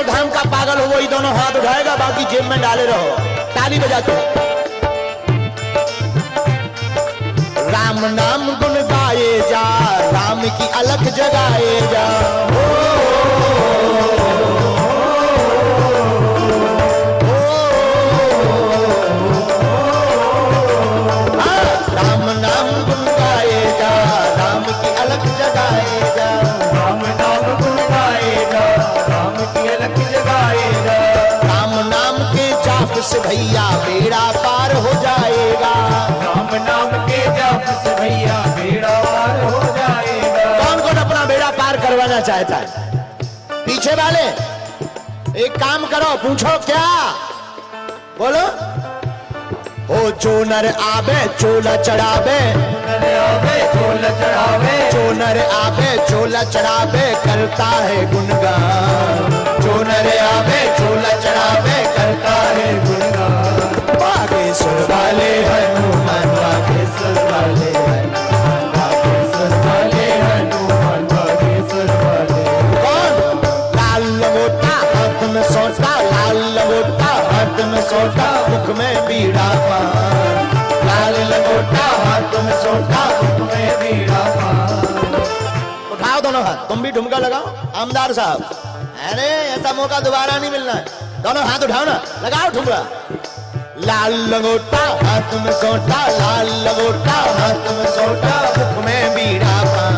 धाम का पागल हो वही दोनों हाथ उठाएगा, बाकी जेब में डाले रहो। ताली बजाते राम नाम गुण गाए जा, राम की अलख जगाए जा। राम नाम गुण गाए जा, राम की अलख जगाए जा। राम नाम गुण गाए जा, राम की अलख जगाए जा। राम नाम के जाप से भैया बेड़ा पार हो जाएगा। राम नाम के जाप से भैया बेड़ा पार हो जाएगा। कौन कौन अपना बेड़ा पार करवाना चाहता है? पीछे वाले एक काम करो, पूछो क्या? बोलो। ओ जो नर आवे चोला चढ़ावे, चोला चढ़ावे, जो नर आवे चोला चढ़ावे, करता है गुणगान। जो नर आवे चोला चढ़ावे, करता है गुणगान। बागेश्वर वाले हनुमान, बागेश्वर वाले हनुमान, बागेश्वर वाले हनुमान, बागेश्वर वाले। कौन? लाल लंगोटा हाथ में सोटा, लाल लंगोटा हाथ में सोटा, मुख में बीड़ा पान। लाल लंगोटा हाथ में सोटा, मुख में बीड़ा पान। उठाओ दोनों हाथ, तुम भी ठुमका लगाओ आमदार साहब। अरे ऐसा मौका दोबारा नहीं मिलना है। दोनों हाथ उठाओ ना, लगाओ ठुमका। लाल लंगोटा हाथ में सोटा, लाल लंगोटा हाथ में सोटा, मुख में बीड़ा पान।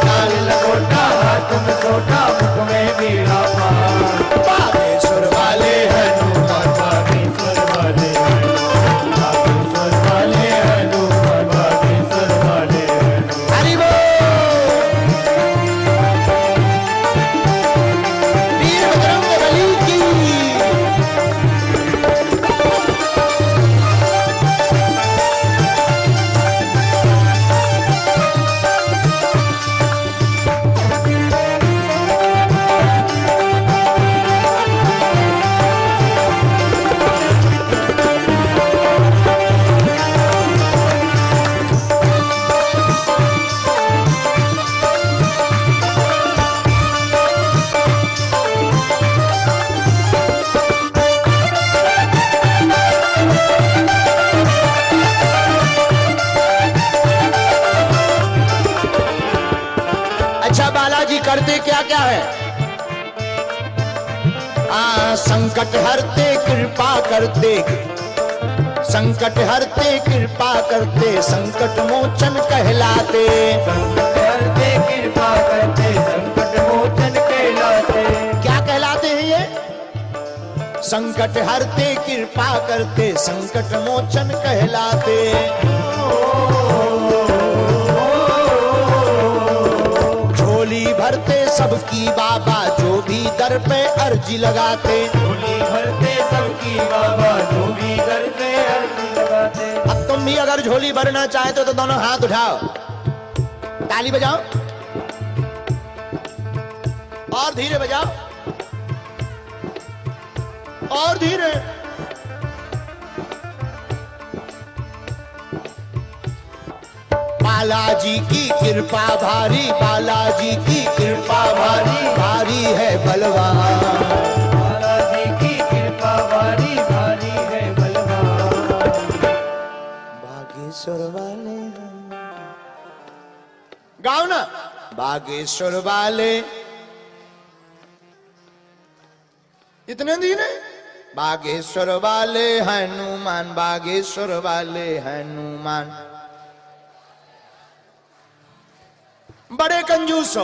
लाल लंगोटा हाथ में सोटा, मुख में बीड़ा पान। बागेश्वर वाले हनुमान, बागेश्वर वाले, बागेश्वर वाले हनुमान, बागेश्वर वाले। हरि बोल। वीर बजरंगबली की। बालाजी करते क्या क्या है? संकट हरते कृपा करते, संकट हरते कृपा करते, संकट मोचन कहलाते। संकट हरते कृपा करते, संकट मोचन कहलाते। क्या कहलाते हैं ये? संकट हरते कृपा करते, संकट मोचन कहलाते। झोली भरते सबकी बाबा, जो भी दर पे अर्जी लगाते। झोली भरते सबकी बाबा, जो भी दर पे अर्जी लगाते। अब तुम भी अगर झोली भरना चाहते हो तो दोनों हाथ उठाओ, ताली बजाओ और धीरे बजाओ और धीरे। बालाजी की कृपा भारी, बालाजी की कृपा भारी, भारी है बलवान। बालाजी की कृपा भारी, भारी है बलवान। बागेश्वर वाले गाओ ना, बागेश्वर वाले इतने दिन है। बागेश्वर वाले हनुमान, बागेश्वर वाले हनुमान। बड़े कंजूस हो।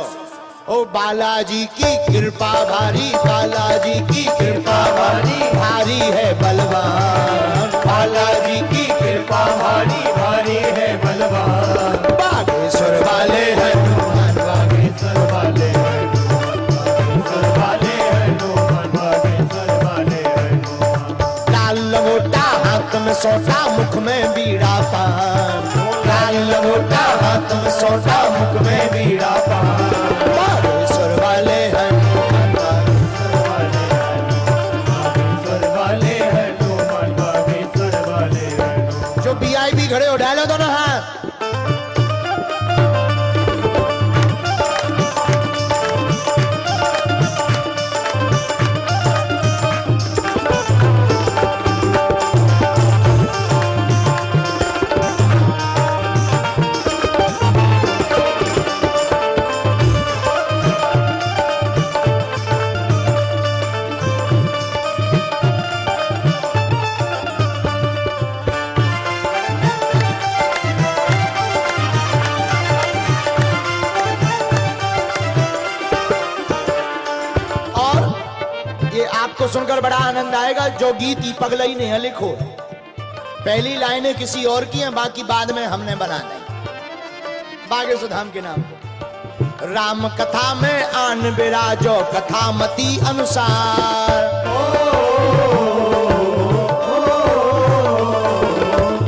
ओ बालाजी की कृपा भारी, बालाजी की कृपा भारी, भारी है बलवान। बालाजी की कृपा भारी, भारी है बलवान। बागेश्वर वाले हनुमान, बागेश्वर वाले हनुमान, बागेश्वर वाले हनुमान, बागेश्वर वाले हनुमान। लाल लंगोटा हाथ में सोटा, मुख में बीड़ा पान। लाल लंगोटा हाथ में सोटा, मुख में बीड़ा पान। बागेश्वर वाले हनुमान, बागेश्वर वाले हनुमान, बागेश्वर वाले हनुमान, बागेश्वर वाले हनुमान। जो वीआईपी खड़े हो डालो दोनों हाथ। आपको सुनकर बड़ा आनंद आएगा। जो गीत ही पगलई ने लिखो, पहली लाइनें किसी और की हैं, बाकी बाद में हमने बना दी बागेश्वर धाम के नाम को। राम कथा में आन विराजो, कथा मती अनुसार।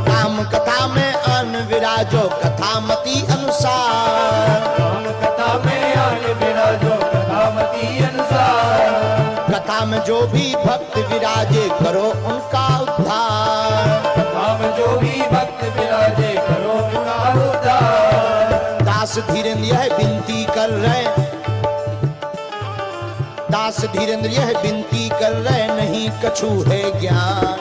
राम कथा में आन विराजो, कथा मती अनुसार। राम कथा में आन विराजो, कथा मती अनुसार। कथा में जो भी भक्त विराजे, करो उनका उद्धार। कथा में जो भी भक्त विराजे, करो उनका उद्धार। दास धीरेन्द्र यह विनती कर रहे, दास धीरेन्द्र यह विनती कर रहे, नहीं कछु है ज्ञान।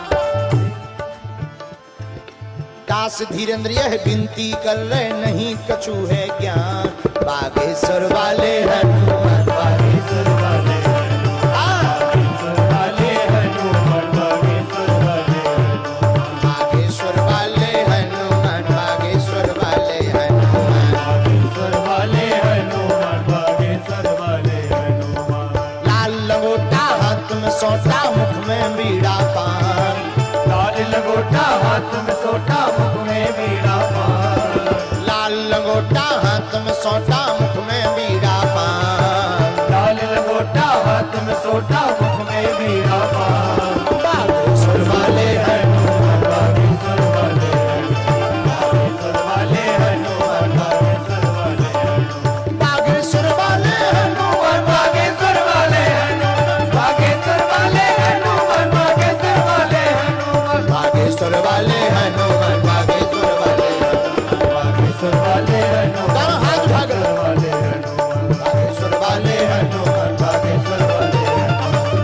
दास धीरेन्द्र यह विनती कर रहे, नहीं कछु है ज्ञान। बागेश्वर वाले हनुमान, बागेश्वर वाले सोटा, मुख में बीड़ा पान। लाल लंगोटा हाथ में सोटा, मुख में बीड़ा पान। लाल लंगोटा हाथ में सोटा, मुख में बीड़ा पान। लाल लंगोटा हाथ में सोटा, मुख में बीड़ा पान। बागेश्वर वाले हनुमान, बागेश्वर वाले बागेश्वर वाले हनुमान, बागेश्वर वाले बागेश्वर वाले हनुमान, बागेश्वर वाले हनुमान, बागेश्वर वाले हनुमान, बागेश्वर वाले हनुमान, बागेश्वर वाले हनुमान, बागेश्वर वाले बागेश्वर वाले हनुमान। दोनों हाथ उठा कर बागेश्वर वाले हनुमान, बागेश्वर वाले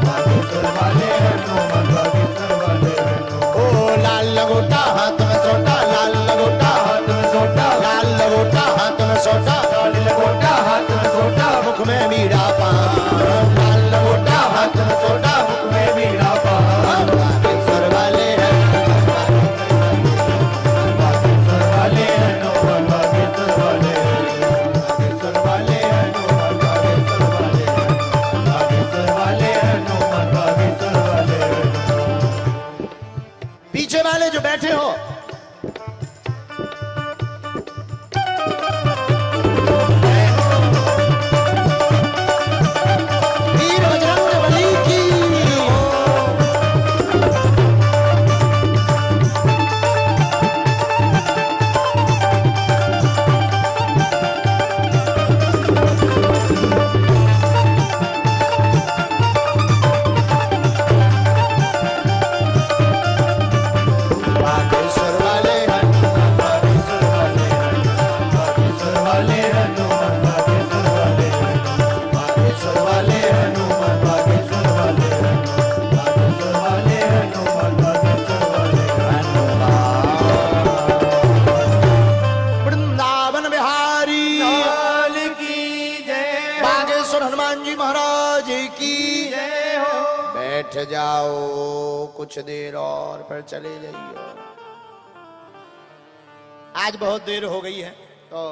बागेश्वर वाले हनुमान, बागेश्वर वाले हनुमान। ओ लाल लंगोटा हाथ में सोटा, लाल लंगोटा हाथ में सोटा, लाल लंगोटा हाथ में सोटा, लाल लंगोटा हाथ में सोटा, हनुमान जी महाराज की जय हो। बैठ जाओ कुछ देर और फिर चले जाइए। आज बहुत देर हो गई है, तो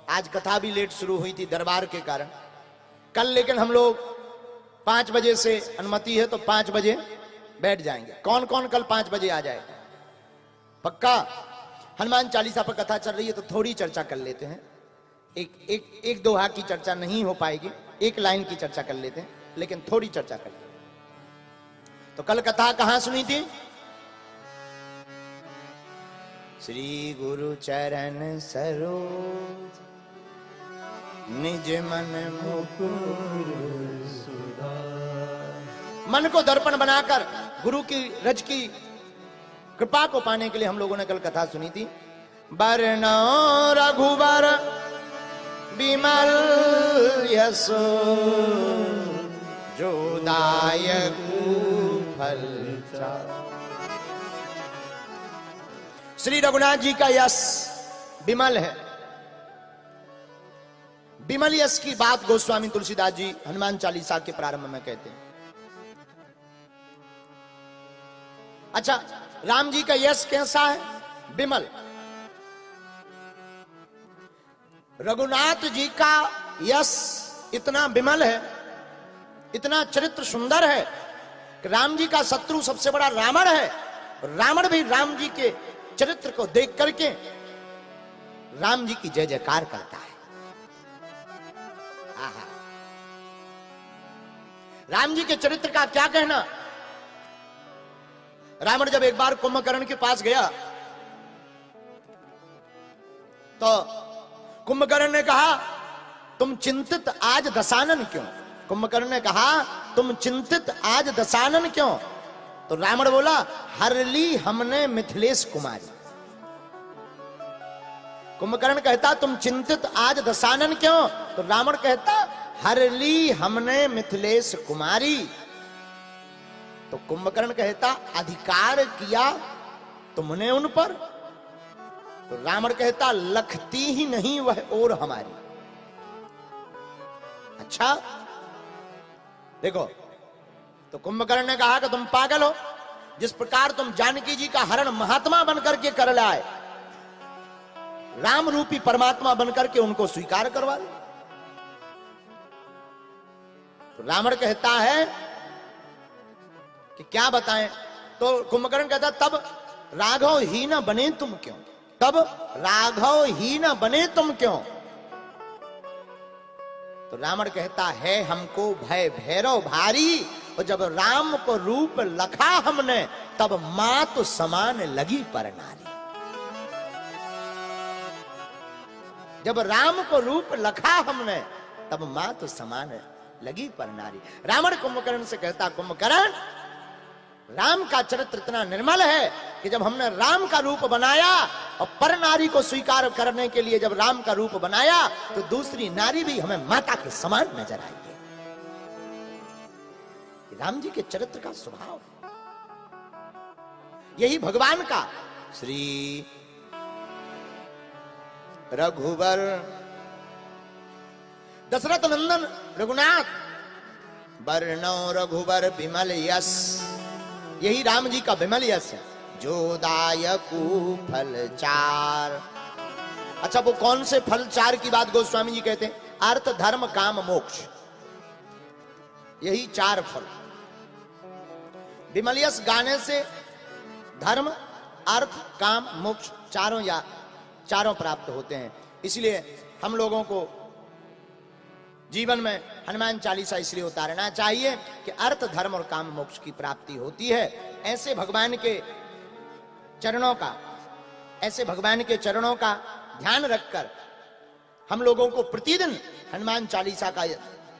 आज कथा भी लेट शुरू हुई थी दरबार के कारण। कल लेकिन हम लोग 5 बजे से अनुमति है, तो 5 बजे बैठ जाएंगे। कौन कौन कल 5 बजे आ जाए? पक्का? हनुमान चालीसा पर कथा चल रही है, तो थोड़ी चर्चा कर लेते हैं। एक दोहा की चर्चा नहीं हो पाएगी, एक लाइन की चर्चा कर लेते हैं, लेकिन थोड़ी चर्चा कर लेते हैं। तो कल कथा कहां सुनी थी? श्री गुरु चरण सरोज निज मन मुकुर सुधार। मन को दर्पण बनाकर गुरु की रज की कृपा को पाने के लिए हम लोगों ने कल कथा सुनी थी। बरनौ रघुबर बिमल यशो जो दायकु फल चार। श्री रघुनाथ जी का यश बिमल है। बिमल यश की बात गोस्वामी तुलसीदास जी हनुमान चालीसा के प्रारंभ में कहते हैं। अच्छा, राम जी का यश कैसा है? बिमल। रघुनाथ जी का यश इतना बिमल है, इतना चरित्र सुंदर है कि राम जी का शत्रु सबसे बड़ा रावण है। रावण भी राम जी के चरित्र को देख करके राम जी की जय जयकार करता है। आहा। राम जी के चरित्र का क्या कहना। रावण जब एक बार कुंभकर्ण के पास गया, तो कुंभकर्ण ने कहा तुम चिंतित आज दशानन क्यों? कुंभकर्ण ने कहा तुम चिंतित आज दशानन क्यों? तो रावण बोला हर ली हमने मिथिलेश कुमारी। कुंभकर्ण कहता तुम चिंतित आज दशानन क्यों? तो रावण कहता हर ली हमने मिथिलेश कुमारी। तो कुंभकर्ण कहता अधिकार किया तुमने उन पर? तो रावण कहता लखती ही नहीं वह और हमारी। अच्छा देखो, तो कुंभकर्ण ने कहा कि तुम पागल हो। जिस प्रकार तुम जानकी जी का हरण महात्मा बनकर के कर लाए, राम रूपी परमात्मा बनकर के उनको स्वीकार करवा लो। तो रावण कहता है कि क्या बताएं? तो कुंभकर्ण कहता तब राघव ही न बने तुम क्यों? तब राघव ही न बने तुम क्यों? तो रावण कहता है हमको भय भैरव भारी, और जब राम को रूप लखा हमने तब मात समान लगी पर नारी। जब राम को रूप लखा हमने तब मात समान लगी पर नारी। रावण कुंभकर्ण से कहता कुंभकर्ण राम का चरित्र इतना निर्मल है कि जब हमने राम का रूप बनाया और पर नारी को स्वीकार करने के लिए जब राम का रूप बनाया, तो दूसरी नारी भी हमें माता के समान नजर आई है। राम जी के चरित्र का स्वभाव, यही भगवान का श्री रघुवर दशरथ नंदन रघुनाथ बरनौ रघुवर बिमल यश। यही राम जी का बिमल यश है। जो दायकु फल चार। अच्छा, वो कौन से फल चार की बात गोस्वामी जी कहते हैं? अर्थ धर्म काम मोक्ष, यही 4 फल। बिमल यश गाने से धर्म अर्थ काम मोक्ष चारों प्राप्त होते हैं। इसलिए हम लोगों को जीवन में हनुमान चालीसा इसलिए उतारना चाहिए कि अर्थ धर्म और काम मोक्ष की प्राप्ति होती है। ऐसे भगवान के चरणों का ध्यान रखकर हम लोगों को प्रतिदिन हनुमान चालीसा का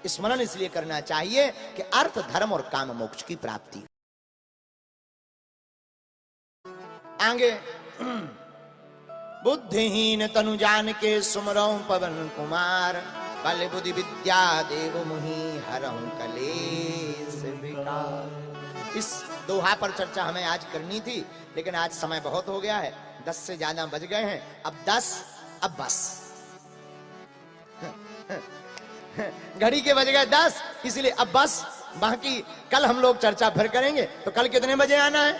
स्मरण इसलिए करना चाहिए कि अर्थ धर्म और काम मोक्ष की प्राप्ति। आगे बुद्धिहीन तनु जान के सुमरौ पवन कुमार, बल बुद्धि विद्या देव मुहि हरहु कलेश विकार। इस दोहा पर चर्चा हमें आज करनी थी, लेकिन आज समय बहुत हो गया है, 10 से ज्यादा बज गए हैं। अब 10, अब बस घड़ी के बज गए 10, इसलिए अब बस बाकी कल हम लोग चर्चा फिर करेंगे। तो कल कितने बजे आना है?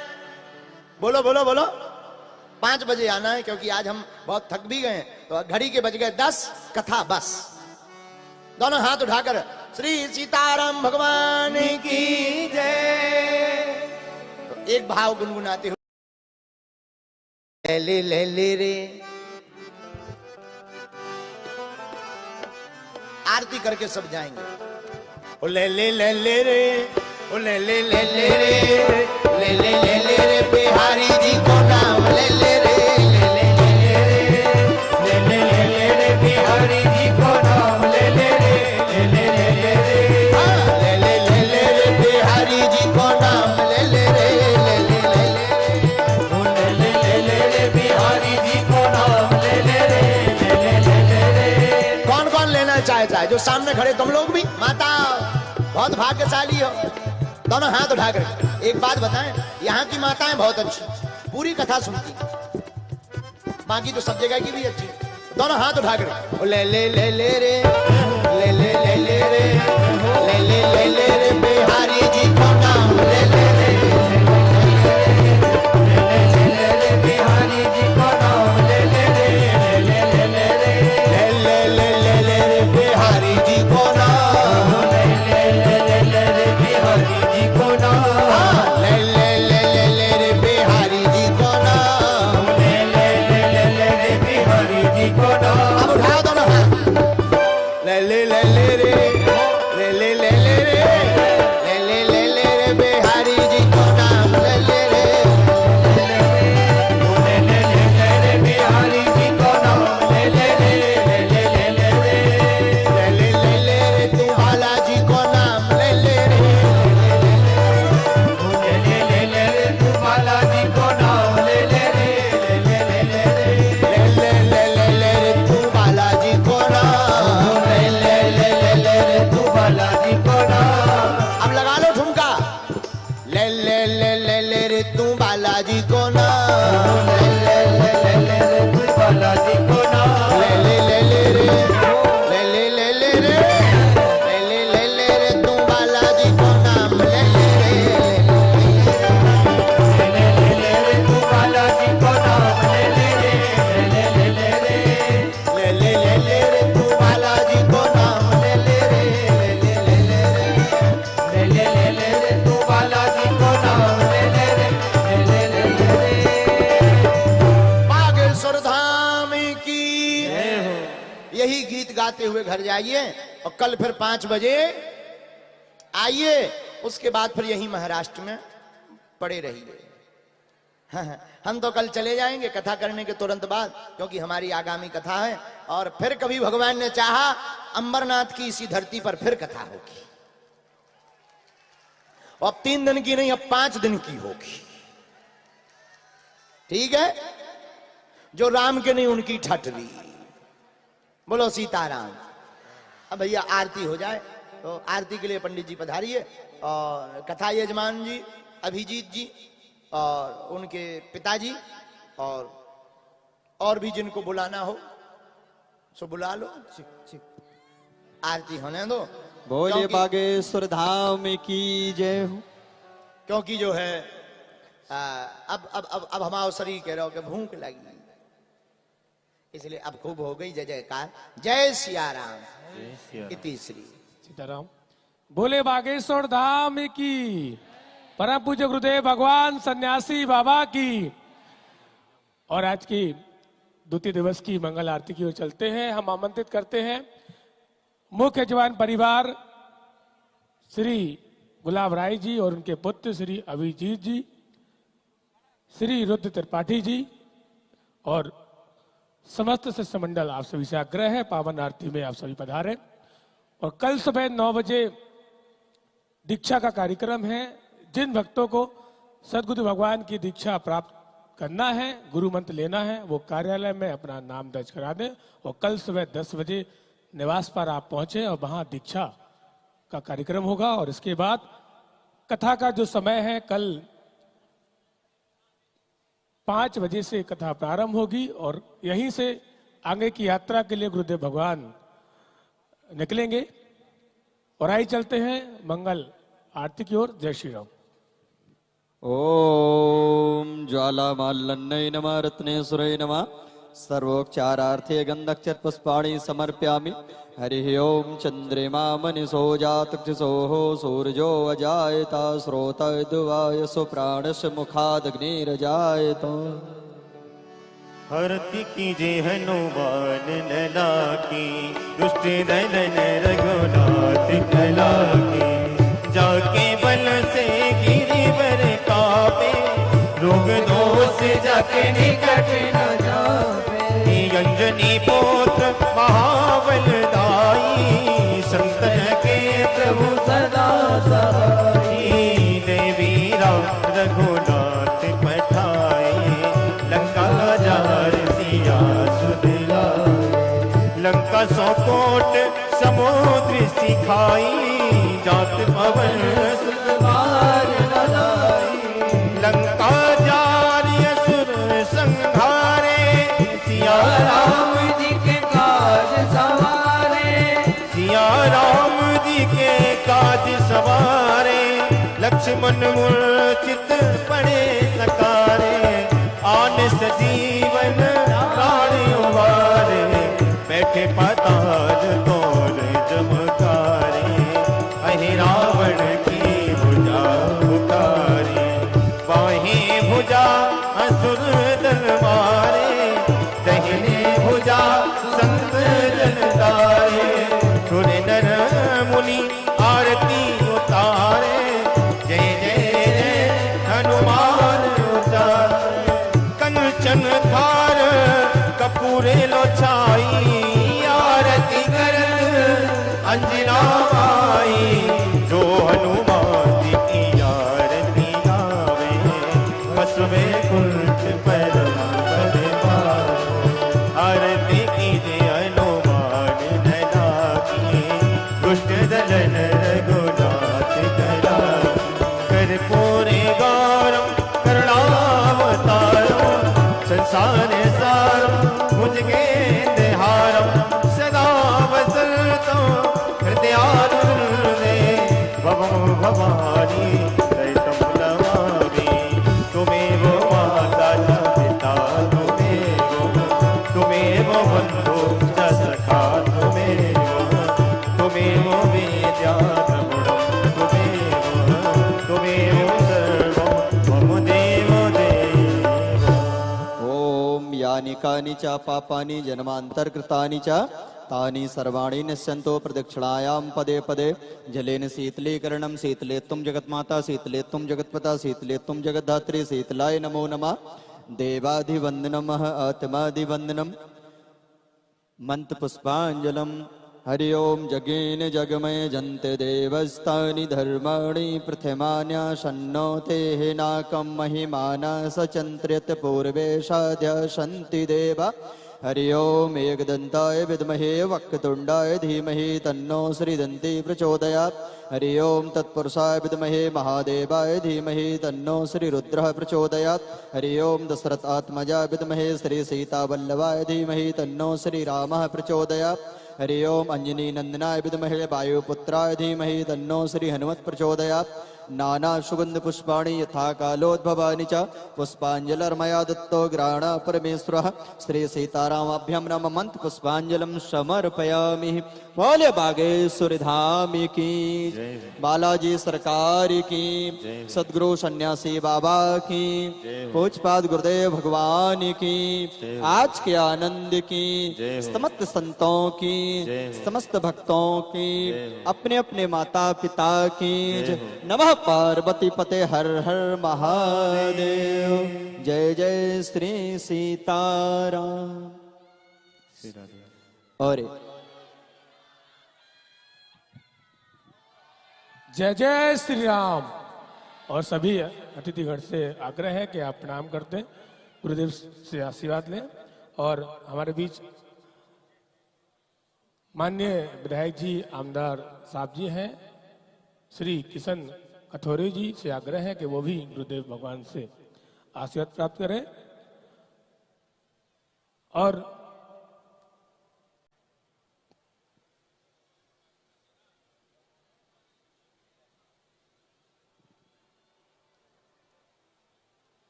बोलो बोलो बोलो। 5 बजे आना है, क्योंकि आज हम बहुत थक भी गए हैं। तो घड़ी के बज गए 10, कथा बस। दोनों हाथ उठाकर श्री सीताराम भगवान की जय। तो एक भाव गुनगुनाते हुए ले रे, आरती करके सब जाएंगे। ओ ले रे, ओ ले रे, ले बिहारी जी को नाम ले रे, ले बिहारी जी को नाम ले रे, ले बिहारी जी को नाम ले रे, ले बिहारी जी को नाम ले रे। कौन कौन लेना चाहता है? जो सामने खड़े तुम लोग भी, माता बहुत भाग्यशाली हो। दोनों हाथ उठाकर एक बात बताएं, यहाँ की माताएं बहुत अच्छी, पूरी कथा सुनती, बाकी तो सब जगह की भी अच्छी। दोनों हाथ उठाकर ले रे, ले बिहारी जी को नाम ले रे, बिहारी जी को नाम ले रे, बिहारी जी को नाम बिहारी जी को नाम बिहारी जी को नाम बिहारी जी को नाम। अब उठाओ दोनों हाथ, ले रे, ले बिहारी जी को नाम ले रे, बिहारी जी को नाम ले रे, तू बालाजी को नाम ले रे, तू बालाजी को नाम ले रे, तू बालाजी को नाम ले, तू बालाजी को नाम। अब लगा लो ठुमका, ले रे, तू बालाजी को नाम तू बालाजी को नाम ले रे, तू बालाजी को नाम ले रे, तू बालाजी को नाम ले रे, तू बालाजी को नाम ले रे, तू बालाजी को नाम ले रे। बागेश्वर धाम की यही गीत गाते हुए घर जाइए, और कल फिर 5 बजे आइए। उसके बाद फिर यही महाराष्ट्र में पड़े रहिए। हम तो कल चले जाएंगे कथा करने के तुरंत बाद, क्योंकि हमारी आगामी कथा है। और फिर कभी भगवान ने चाहा अंबरनाथ की इसी धरती पर फिर कथा होगी। अब 3 दिन की नहीं, अब 5 दिन की होगी। ठीक है? जो राम के नहीं उनकी ठटरी। बोलो सीताराम। अब भैया आरती हो जाए, तो आरती के लिए पंडित जी पधारिए, और कथा यजमान जी अभिजीत जी और उनके पिताजी और भी जिनको बुलाना हो सो बुला लो। आरती होने दो। बोलिए बागेश्वर धाम की जय हो। क्योंकि जो है अब हमारा शरीर कह रहा हो कि भूख लगी, इसलिए अब खूब हो गई जय जयकार। जय सिया राम। इति श्री सीताराम। बोले बागेश्वर धाम की, परम पूज्य गुरुदेव भगवान सन्यासी बाबा की। और आज की द्वितीय दिवस की मंगल आरती की ओर चलते हैं। हम आमंत्रित करते हैं मुख्य यजमान परिवार श्री गुलाब राय जी और उनके पुत्र श्री अभिजीत जी, श्री रुद्र त्रिपाठी जी और समस्त शिष्टमंडल। आप सभी से आग्रह है पावन आरती में आप सभी पधारें। और कल सुबह 9 बजे दीक्षा का कार्यक्रम है। जिन भक्तों को सदगुरु भगवान की दीक्षा प्राप्त करना है, गुरु मंत्र लेना है, वो कार्यालय में अपना नाम दर्ज करा दें। और कल सुबह 10 बजे निवास पर आप पहुंचे और वहां दीक्षा का कार्यक्रम होगा। और इसके बाद कथा का जो समय है, कल 5 बजे से कथा प्रारंभ होगी। और यहीं से आगे की यात्रा के लिए गुरुदेव भगवान निकलेंगे। और आइए चलते हैं मंगल आरती की ओर। जय श्री राम। ओम ज्वालामाल्लन्नै नमः रत्नेश्वरै नमः सर्वोपचारार्थे गन्धक्षर पुष्पाणि समर्पयामि। हरिः ओम चंद्रिमा मनिषो जातक्षसोः सूर्यो अजायत श्रोतद्वायसो प्राणस्य मुखादग्निरजायत। हरति कीजे हनुमान लला की दुष्ट दलन रघुनाथ कला की। जाके बल से गिरिवर कापे रोग दोष जाके निकट न जावे। अंजनी पुत्र महाबलदाई संतन के प्रभु सदा सहाई। देवी राम रघुनाथ पठाए लंका जार सिया सुध लाए। लंका सौ कोट समुद्र सिखाई जात पवन सुकुमार न लाए। लंका जार असुर संहारे सिया राम जी के काज सवारे। सिया राम जी के काज सवारे लक्ष्मण मूर्छित पड़े सकारे। आन सजीवन प्राण उबारे बैठे पाताल तोर जमकारे। अहि रावण की भुजा उतारे बाहें भुजा असुर दल मारे। दहिने भुजा संत जन तारे सुर नर मुनि आरती उतारे। जय जय जय हनुमान उतारे। कंचन थार कपूरे लो छाई आरती करत अंजना माई। जो हनुमान जी की आरती गावे बसवे कुंठ परम पद पावे। आरती कीजे हनुमान लला की दुष्ट दलन रघुनाथ कला की। कर्पूरे गौरम करुणावतारम संसार सारम भुजगेन्द्रहारम। सदा वसंतं हृदयारविंदे भवं भवानी सहितं नमामि। त्वमेव माता च पिता त्वमेव बन्धु च सखा त्वमेव वेद्या प्रभुणं त्वमेव सर्वं मम देव देव। ओम यानि कानि च पापानि जन्मान्तरकृतानि च तानि सर्वाणि नश्यन्तो प्रदक्षिणायां पदे पदे। जलेन शीतलीकरणं शीतलेत्तुं जगन्माता शीतलेत्तुं जगत्पता शीतलेत्तुं जगद्धात्री शीतलाय नमो नमः। देवाधिवन्दनम् आत्माधिवन्दनम् मन्त्रपुष्पाञ्जलम्। हरि ओम जगेन जगमय जन्ते देवस्तानि धर्माणि प्रथमान्यासन्नो तेः नाकं महिमाना सचन्त्र्यत पूर्वेशाद्य सन्ति देवा। हरि ओम एकदन्ताय विद्महे वक्रतुण्डाय धीमहि तन्नो श्रीदन्ती प्रचोदयात्। हरि ओम तत्पुरुषाय विद्महे महादेवाय धीमहि तन्नो श्रीरुद्रः प्रचोदयात्। हरि ओम दशरथात्मजाय विद्महे श्रीसीतावल्लभाय धीमहि तन्नो श्रीरामः प्रचोदयात्। हरि ओम अंजनी नंदनाय विद्महे वायुपुत्राय धीमहि तन्नो श्री हनुमत् प्रचोदयात्। नाना सुगंध पुष्पाणि यथा कालोद्भवानि च पुष्पाञ्जलिर्मया दत्तो ग्राण परमेश्वरः। श्री सीतारामाभ्यां नमः मंत्र पुष्पाञ्जलिं समर्पयामि। बोले बागेश्वरी धाम की, बालाजी सरकार की, सदगुरु सन्यासी बाबा की, पूज्यपाद गुरुदेव भगवान की, आज के आनंद की, समस्त संतों की, समस्त भक्तों की, अपने अपने माता पिता की। नमः पार्वती पते हर हर महादेव। जय जय श्री सीताराम। और जय जय श्री राम। और सभी अतिथिगण से आग्रह है कि आप प्रणाम करते हैं, गुरुदेव से आशीर्वाद लें। और हमारे बीच माननीय विधायक जी आमदार साहब जी हैं, श्री किशन कथोरे जी से आग्रह है कि वो भी गुरुदेव भगवान से आशीर्वाद प्राप्त करें। और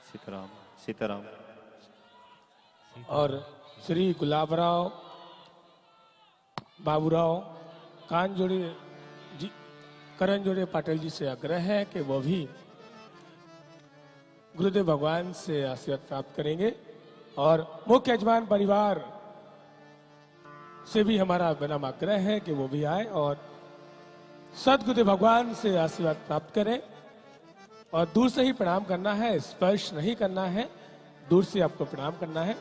सीताराम सीताराम और श्री गुलाबराव बाबूराव कानजोड़े जी करणजोड़े पाटिल जी से आग्रह है कि वो भी गुरुदेव भगवान से आशीर्वाद प्राप्त करेंगे और मुख्य यजमान परिवार से भी हमारा विनम्र आग्रह है कि वो भी आए और सदगुरुदेव भगवान से आशीर्वाद प्राप्त करें और दूर से ही प्रणाम करना है, स्पर्श नहीं करना है, दूर से आपको प्रणाम करना है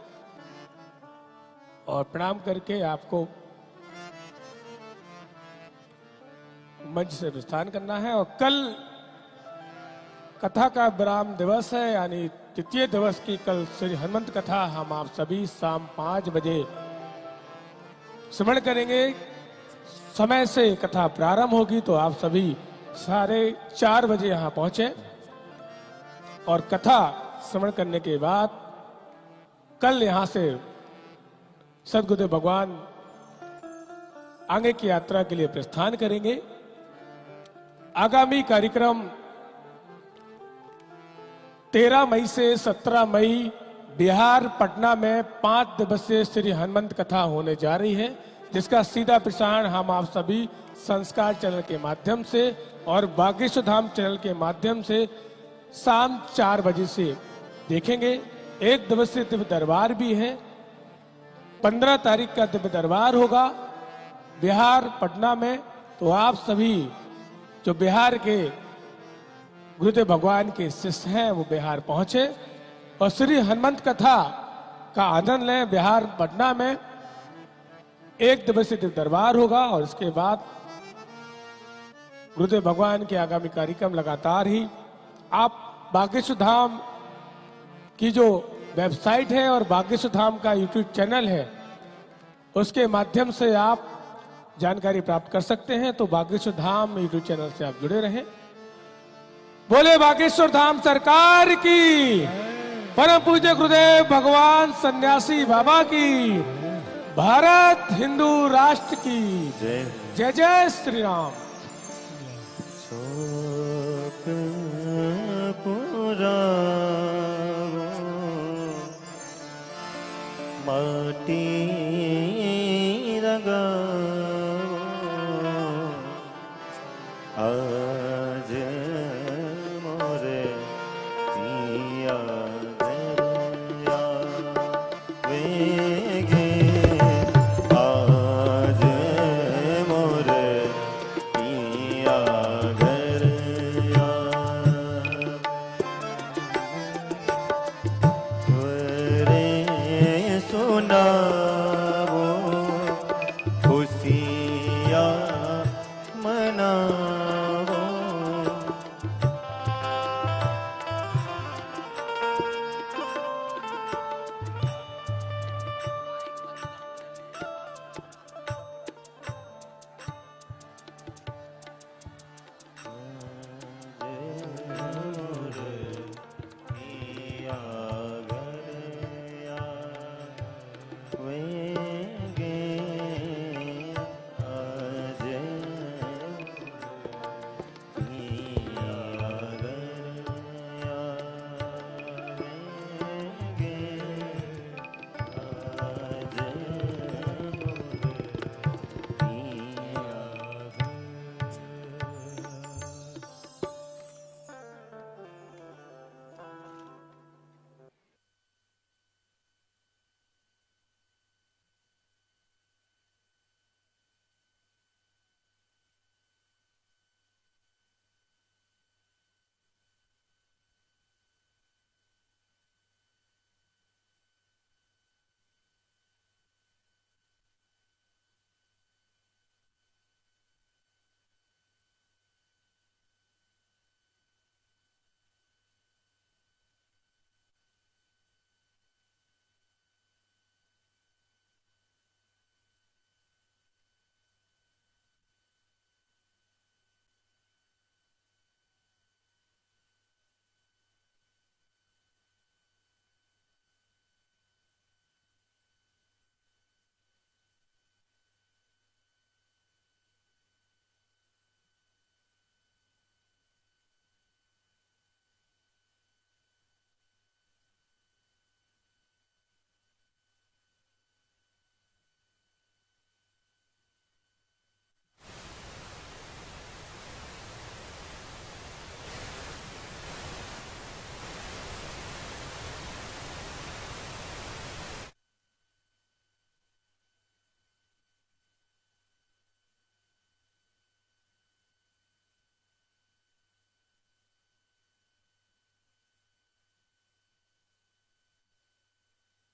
और प्रणाम करके आपको मंच से प्रस्थान करना है। और कल कथा का विराम दिवस है, यानी तृतीय दिवस की कल श्री हनुमंत कथा हम आप सभी शाम 5 बजे स्मरण करेंगे। समय से कथा प्रारंभ होगी तो आप सभी 4:30 बजे यहां पहुंचे और कथा स्मरण करने के बाद कल यहां से सदगुरुदेव भगवान आगे की यात्रा के लिए प्रस्थान करेंगे। आगामी कार्यक्रम 13 मई से 17 मई बिहार पटना में 5 दिवसीय श्री हनुमंत कथा होने जा रही है, जिसका सीधा प्रसारण हम आप सभी संस्कार चैनल के माध्यम से और बागेश्वर धाम चैनल के माध्यम से शाम 4 बजे से देखेंगे। 1 दिवसीय दिव्य दरबार भी है, 15 तारीख का दिव्य दरबार होगा बिहार पटना में। तो आप सभी जो बिहार के गुरुदेव भगवान के शिष्य हैं वो बिहार पहुंचे और श्री हनुमंत कथा का आनंद लें। बिहार पटना में 1 दिवसीय दिव्य दरबार होगा और इसके बाद गुरुदेव भगवान के आगामी कार्यक्रम लगातार ही आप बागेश्वर धाम की जो वेबसाइट है और बागेश्वर धाम का यूट्यूब चैनल है उसके माध्यम से आप जानकारी प्राप्त कर सकते हैं। तो बागेश्वर धाम यूट्यूब चैनल से आप जुड़े रहें। बोले बागेश्वर धाम सरकार की, परम पूज्य गुरुदेव भगवान सन्यासी बाबा की, भारत हिंदू राष्ट्र की जय जय जय श्री राम। शोक पूरा